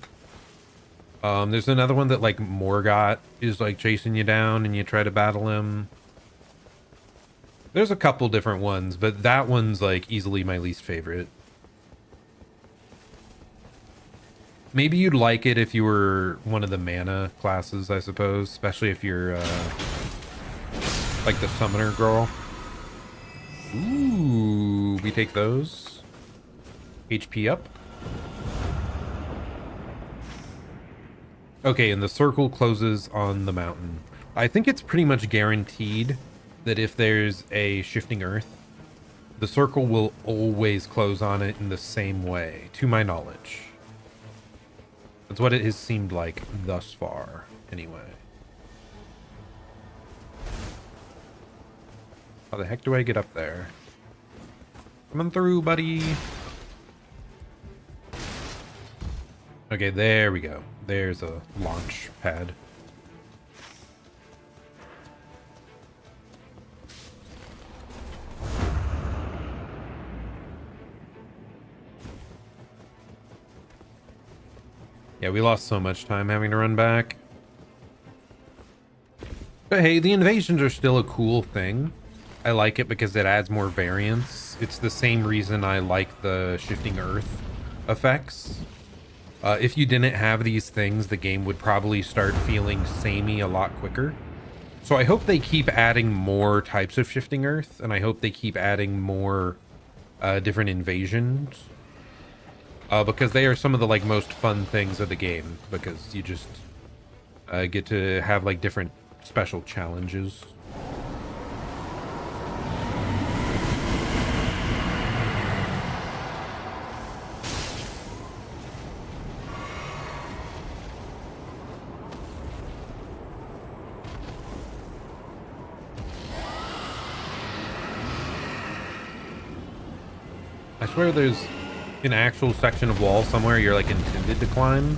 There's another one that, like, Morgott is, like, chasing you down and you try to battle him. There's a couple different ones, but that one's, like, easily my least favorite. Maybe you'd like it if you were one of the mana classes, I suppose. Especially if you're, like the summoner girl. Ooh, we take those. HP up. Okay, and the circle closes on the mountain. I think it's pretty much guaranteed that if there's a shifting earth, the circle will always close on it in the same way, to my knowledge. That's what it has seemed like thus far, anyway. How the heck do I get up there? Coming through, buddy. Okay, there we go. There's a launch pad. Yeah, we lost so much time having to run back. But hey, the invasions are still a cool thing. I like it because it adds more variance. It's the same reason I like the shifting earth effects. If you didn't have these things, the game would probably start feeling samey a lot quicker. So I hope they keep adding more types of shifting earth, and I hope they keep adding more different invasions. Because they are some of the, like, most fun things of the game, because you just get to have, like, different special challenges. I swear there's an actual section of wall somewhere you're, like, intended to climb.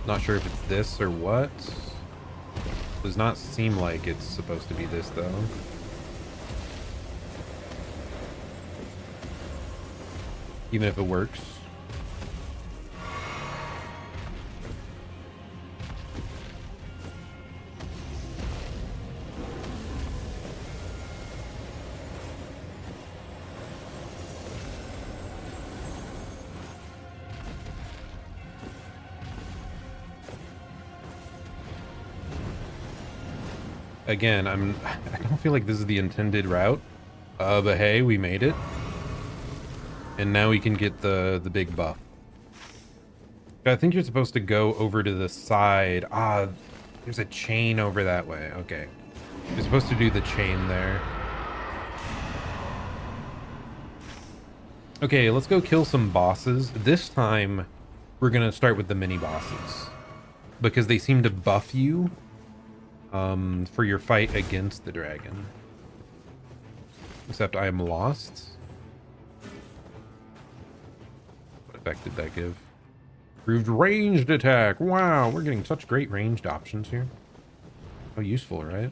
Not sure if it's this or what. Does not seem like it's supposed to be this, though. Even if it works. Again, I don't feel like this is the intended route, but hey, we made it, and now we can get the big buff. I think you're supposed to go over to the side. Ah, there's a chain over that way. Okay, you're supposed to do the chain there. Okay, let's go kill some bosses. This time, we're gonna start with the mini bosses because they seem to buff you for your fight against the dragon. Except I am lost. What effect did that give? Improved ranged attack. Wow, we're getting such great ranged options here. How useful, right?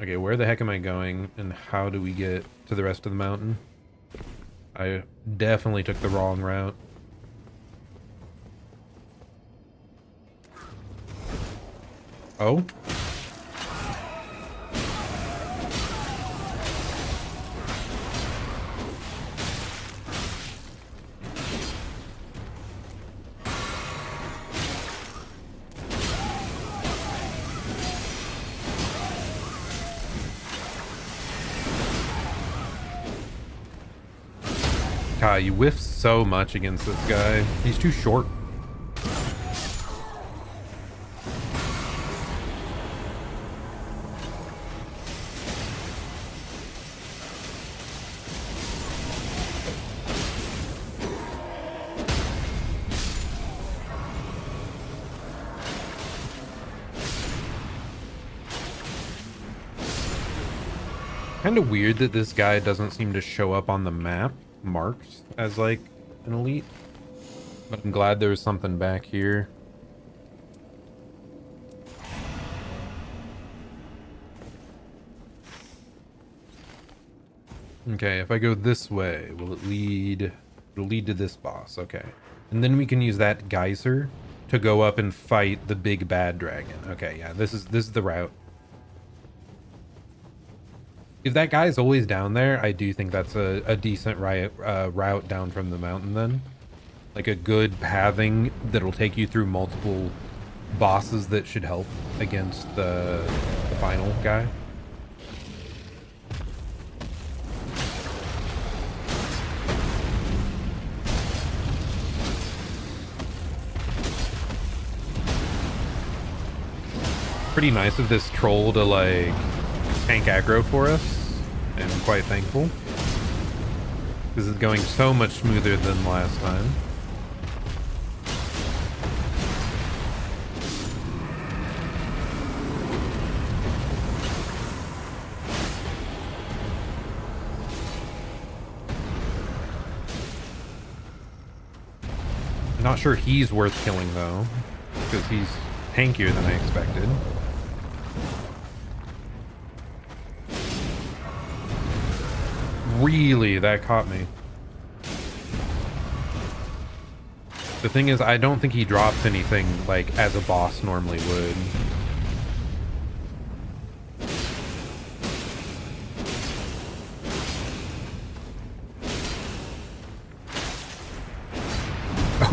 Okay, where the heck am I going, and how do we get to the rest of the mountain? I definitely took the wrong route. Oh? God, you whiff so much against this guy. He's too short. Kind of weird that this guy doesn't seem to show up on the map marked as like an elite, but I'm glad there was something back here. Okay, if I go this way, will it lead? It'll lead to this boss. Okay, and then we can use that geyser to go up and fight the big bad dragon. Okay, yeah, this is the route. If that guy's always down there, I do think that's a decent route down from the mountain then. Like a good pathing that'll take you through multiple bosses that should help against the final guy. Pretty nice of this troll to like tank aggro for us, and I'm quite thankful. This is going so much smoother than last time. I'm not sure he's worth killing though, because he's tankier than I expected. Really, that caught me. The thing is, I don't think he drops anything like as a boss normally would.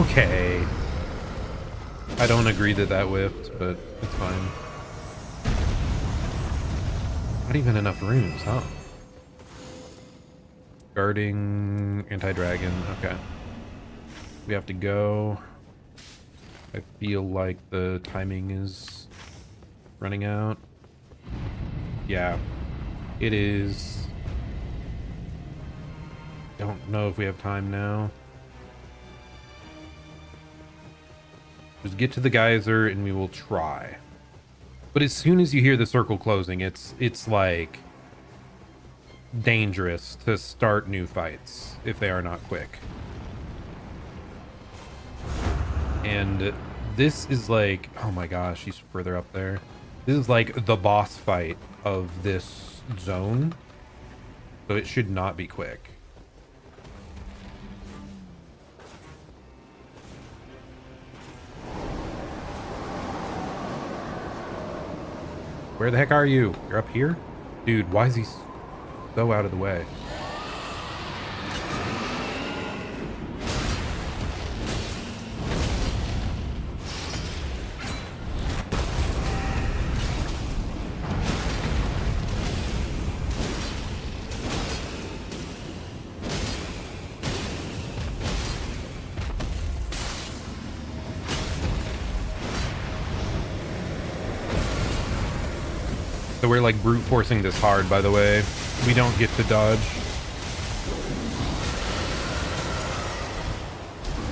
Okay. I don't agree that that whiffed, but it's fine. Not even enough runes, huh? Guarding anti-dragon. Okay. We have to go. I feel like the timing is running out. Yeah, it is. Don't know if we have time now. Just get to the geyser and we will try. But as soon as you hear the circle closing, it's like dangerous to start new fights if they are not quick. And this is like, oh my gosh, he's further up there. This is like the boss fight of this zone, so it should not be quick. Where the heck are you? You're up here? Dude, why is he so out of the way? So we're like brute forcing this hard, by the way. We don't get to dodge.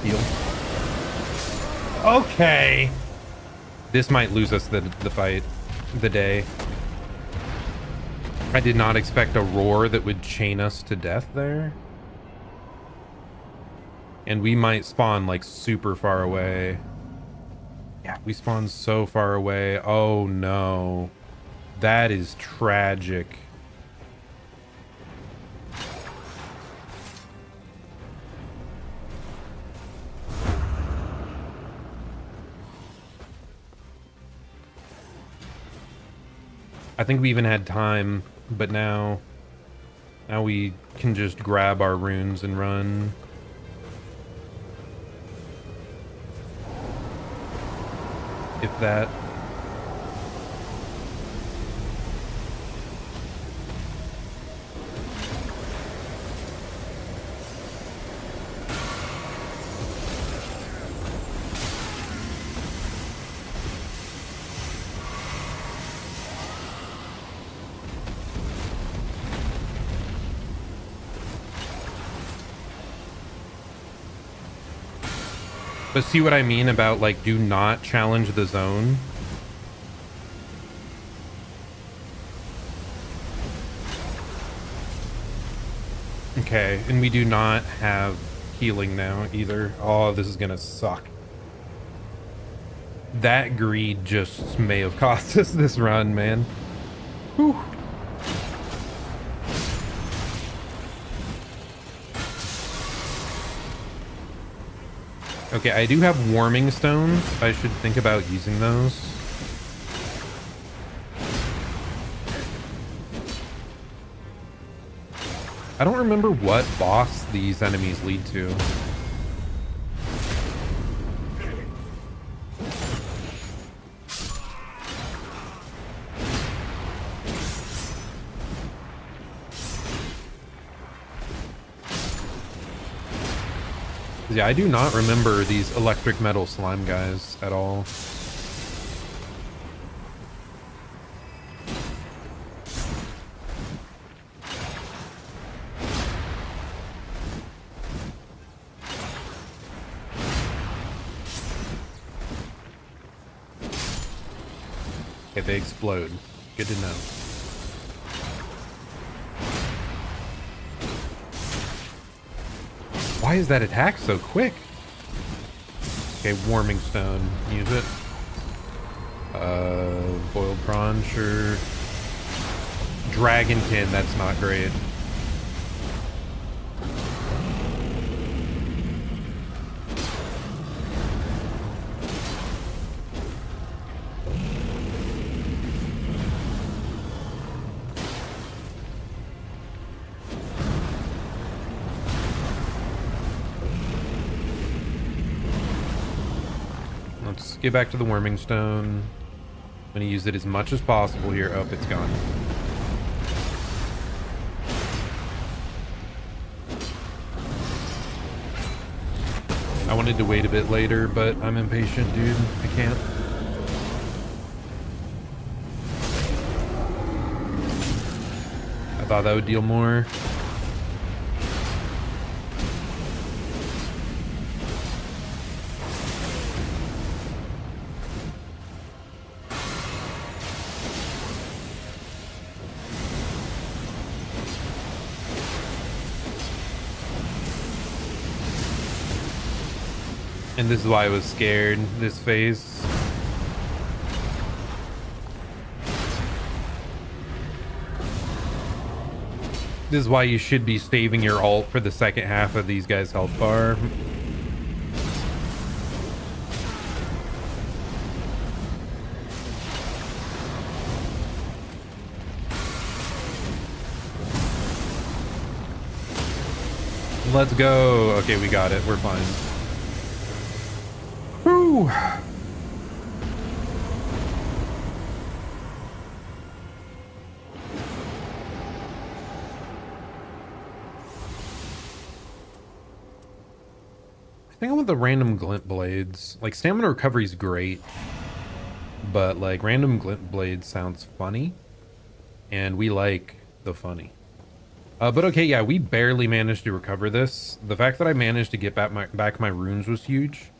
Heal. Okay. This might lose us the fight, the day. I did not expect a roar that would chain us to death there. And we might spawn like super far away. Yeah, we spawned so far away. Oh no. That is tragic. I think we even had time, but now we can just grab our runes and run. If that. But see what I mean about, like, do not challenge the zone? Okay, and we do not have healing now either. Oh, this is gonna suck. That greed just may have cost us this run, man. Whew. Okay, I do have warming stones. I should think about using those. I don't remember what boss these enemies lead to. Yeah, I do not remember these electric metal slime guys at all. Okay, they explode. Good to know. Why is that attack so quick? Okay, warming stone. Use it. Boiled prawn, sure. Dragonkin, that's not great. Let's get back to the warming stone. I'm gonna use it as much as possible here. Oh, it's gone. I wanted to wait a bit later, but I'm impatient, dude. I can't. I thought that would deal more. And this is why I was scared, this phase. This is why you should be saving your ult for the second half of these guys' health bar. Let's go. Okay, we got it. We're fine. Whew. I think I want the random glint blades. Like, stamina recovery is great, but like random glint blades sounds funny, and we like the funny. But okay, yeah, we barely managed to recover this. The fact that I managed to get back my runes was huge.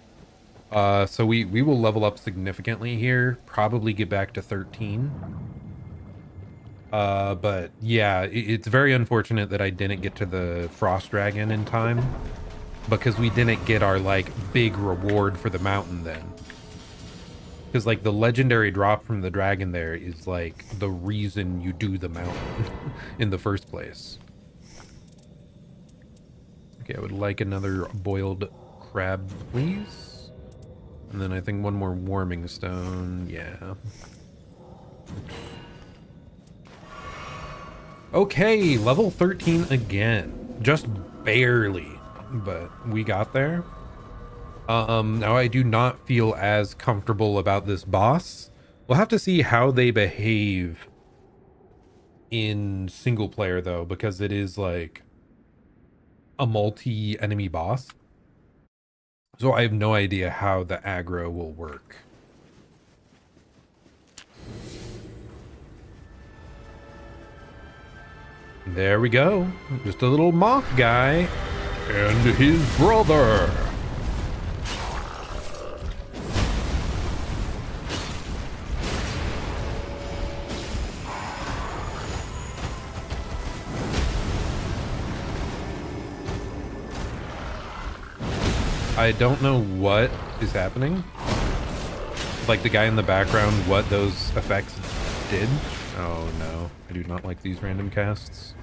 So we will level up significantly here, probably get back to 13. But yeah, it's very unfortunate that I didn't get to the frost dragon in time, because we didn't get our like big reward for the mountain then. Because like the legendary drop from the dragon there is like the reason you do the mountain in the first place. Okay, I would like another boiled crab, please. And then I think one more warming stone. Yeah. Okay, level 13 again. Just barely, but we got there. Now I do not feel as comfortable about this boss. We'll have to see how they behave in single player though, because it is like a multi-enemy boss. So I have no idea how the aggro will work. There we go. Just a little moth guy and his brother. I don't know what is happening. Like the guy in the background, what those effects did. Oh no, I do not like these random casts.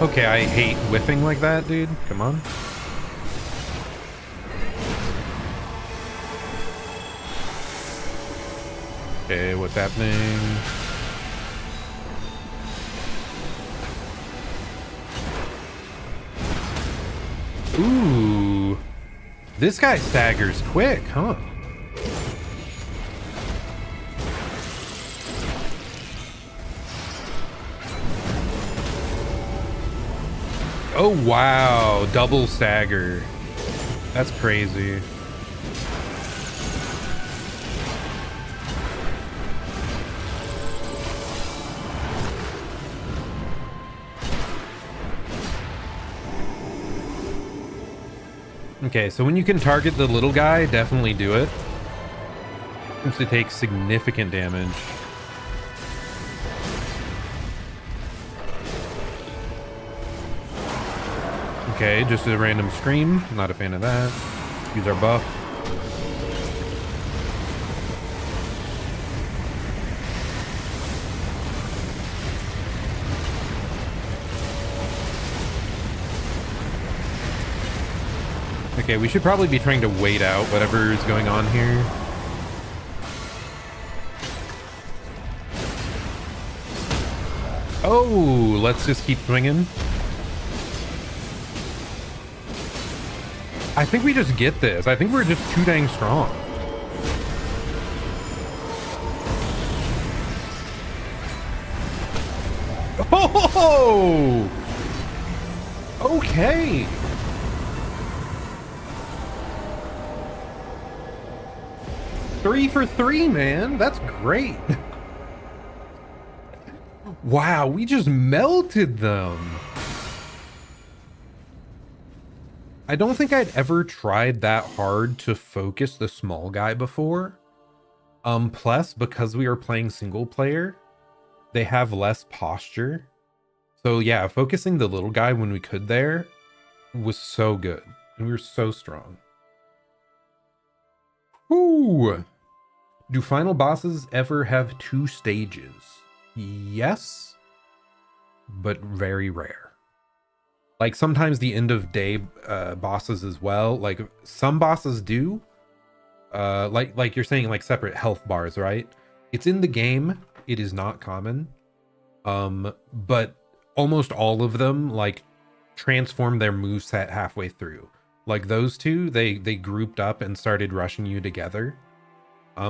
Okay, I hate whiffing like that, dude. Come on. Okay, what's happening? Ooh. This guy staggers quick, huh? Oh, wow. Double stagger. That's crazy. Okay, so when you can target the little guy, definitely do it. Since it takes significant damage. Okay, just a random scream. Not a fan of that. Use our buff. Okay, we should probably be trying to wait out whatever is going on here. Oh, let's just keep swinging. I think we just get this. I think we're just too dang strong. Oh! Okay. Three for three, man. That's great. Wow, we just melted them. I don't think I'd ever tried that hard to focus the small guy before. Plus, because we are playing single player, they have less posture. So yeah, focusing the little guy when we could there was so good. And we were so strong. Ooh. Do final bosses ever have 2 stages? Yes, but very rare. Like sometimes the end of day bosses as well. Like some bosses do. Like you're saying, like separate health bars, right? It's in the game. It is not common. But almost all of them like transform their moveset halfway through. Like those two, they grouped up and started rushing you together.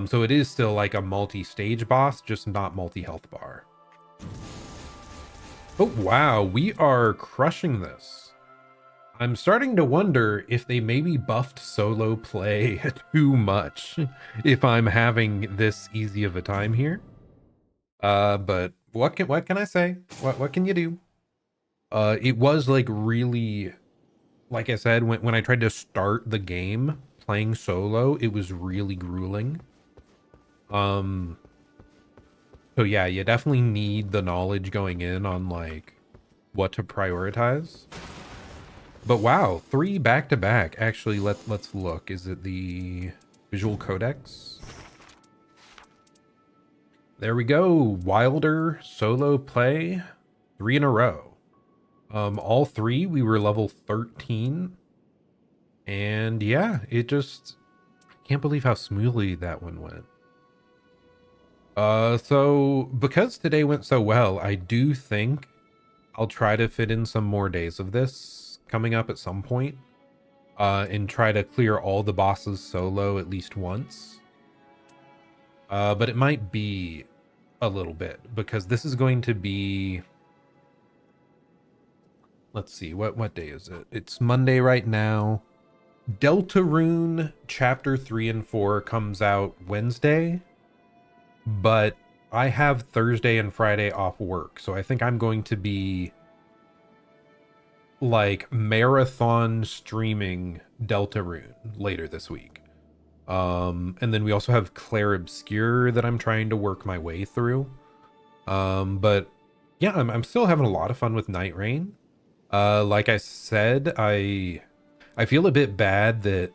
So it is still like a multi-stage boss, just not multi-health bar. Oh, wow, we are crushing this. I'm starting to wonder if they maybe buffed solo play too much, if I'm having this easy of a time here. But what can I say? What can you do? It was like really, like I said, when I tried to start the game playing solo, it was really grueling. So yeah, you definitely need the knowledge going in on like what to prioritize. But wow, 3 back to back. Actually, let's look. Is it the visual codex? There we go. Wilder solo play, 3 in a row. All 3 we were level 13. And yeah, I can't believe how smoothly that one went. So because today went so well, I do think I'll try to fit in some more days of this coming up at some point, and try to clear all the bosses solo at least once. But it might be a little bit because this is going to be, let's see, what day is it? It's Monday right now. Deltarune chapter 3 and 4 comes out Wednesday. But I have Thursday and Friday off work, so I think I'm going to be like marathon streaming Deltarune later this week. And then we also have Clair Obscure that I'm trying to work my way through. But yeah, I'm still having a lot of fun with Nightreign. Like I said, I feel a bit bad that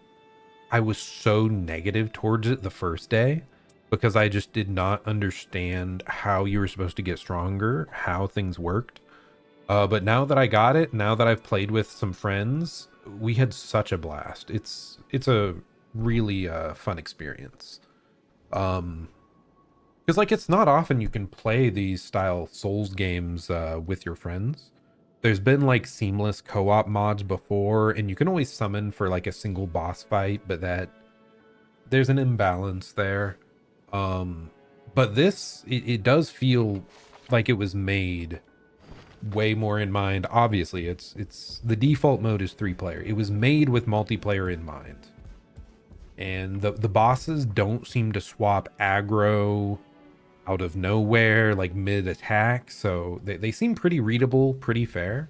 I was so negative towards it the first day because I just did not understand how you were supposed to get stronger, how things worked. But now that I got it, now that I've played with some friends, we had such a blast. It's a really fun experience. Because like it's not often you can play these style Souls games with your friends. There's been like seamless co-op mods before, and you can always summon for like a single boss fight, but there's an imbalance there. But this it does feel like it was made way more in mind. Obviously, it's the default mode is 3-player. It was made with multiplayer in mind. And the bosses don't seem to swap aggro out of nowhere, like mid attack, so they seem pretty readable, pretty fair.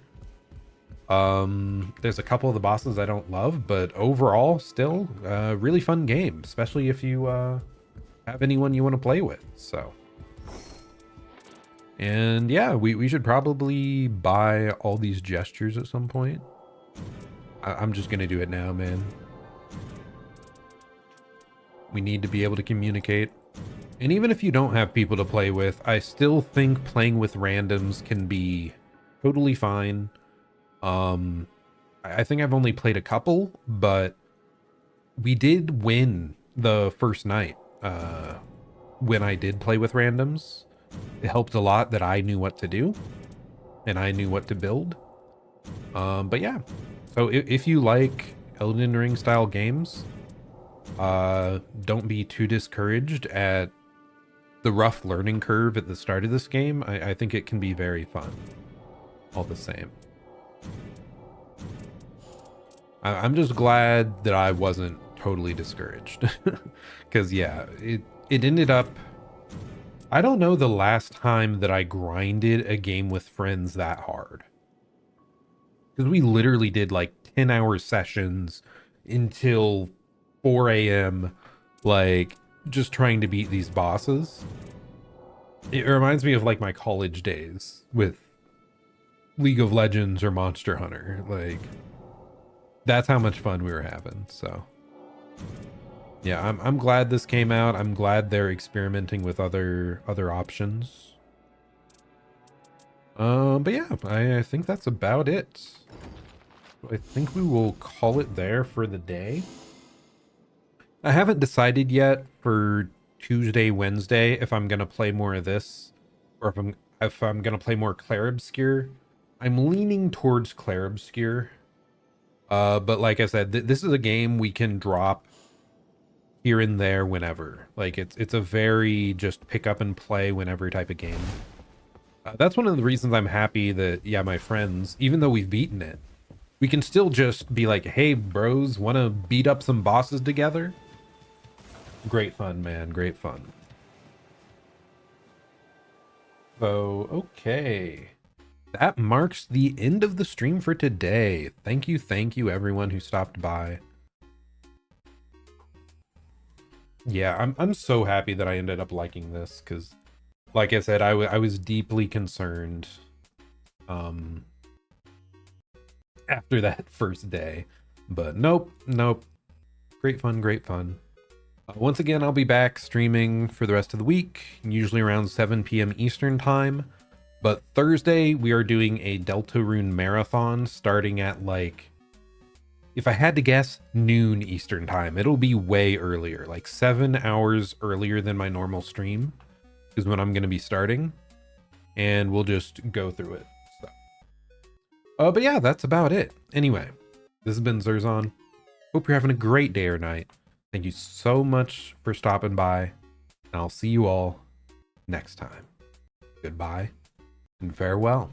There's a couple of the bosses I don't love, but overall still a really fun game, especially if you have anyone you want to play with. So and yeah, we should probably buy all these gestures at some point. I'm just gonna do it now, man. We need to be able to communicate. And even if you don't have people to play with, I still think playing with randoms can be totally fine. I think I've only played a couple, but we did win the first night when I did play with randoms. It helped a lot that I knew what to do and I knew what to build. But yeah, so if you like Elden Ring style games, don't be too discouraged at the rough learning curve at the start of this game. I think it can be very fun all the same. I'm just glad that I wasn't totally discouraged because yeah, it ended up, I don't know the last time that I grinded a game with friends that hard, because we literally did like 10-hour sessions until 4 a.m. like just trying to beat these bosses. It reminds me of like my college days with League of Legends or Monster Hunter. Like that's how much fun we were having. So yeah, I'm glad this came out. I'm glad they're experimenting with other options. But yeah, I think that's about it. I think we will call it there for the day. I haven't decided yet for Tuesday, Wednesday if I'm gonna play more of this, or if I'm gonna play more Clair Obscur. I'm leaning towards Clair Obscur. But like I said, this is a game we can drop here and there whenever. Like it's a very just pick up and play whenever type of game. That's one of the reasons I'm happy that yeah, my friends, even though we've beaten it, we can still just be like, hey bros, want to beat up some bosses together? Great fun, man. Great fun. So, okay. That marks the end of the stream for today. Thank you everyone who stopped by. Yeah, I'm so happy that I ended up liking this, because like I said, I was deeply concerned after that first day. But nope. Great fun. Once again, I'll be back streaming for the rest of the week, usually around 7 p.m. Eastern time. But Thursday, we are doing a Deltarune marathon starting at like, if I had to guess, noon Eastern time. It'll be way earlier, like 7 hours earlier than my normal stream is when I'm going to be starting. And we'll just go through it. So. But yeah, that's about it. Anyway, this has been Zerzon. Hope you're having a great day or night. Thank you so much for stopping by, and I'll see you all next time. Goodbye and farewell.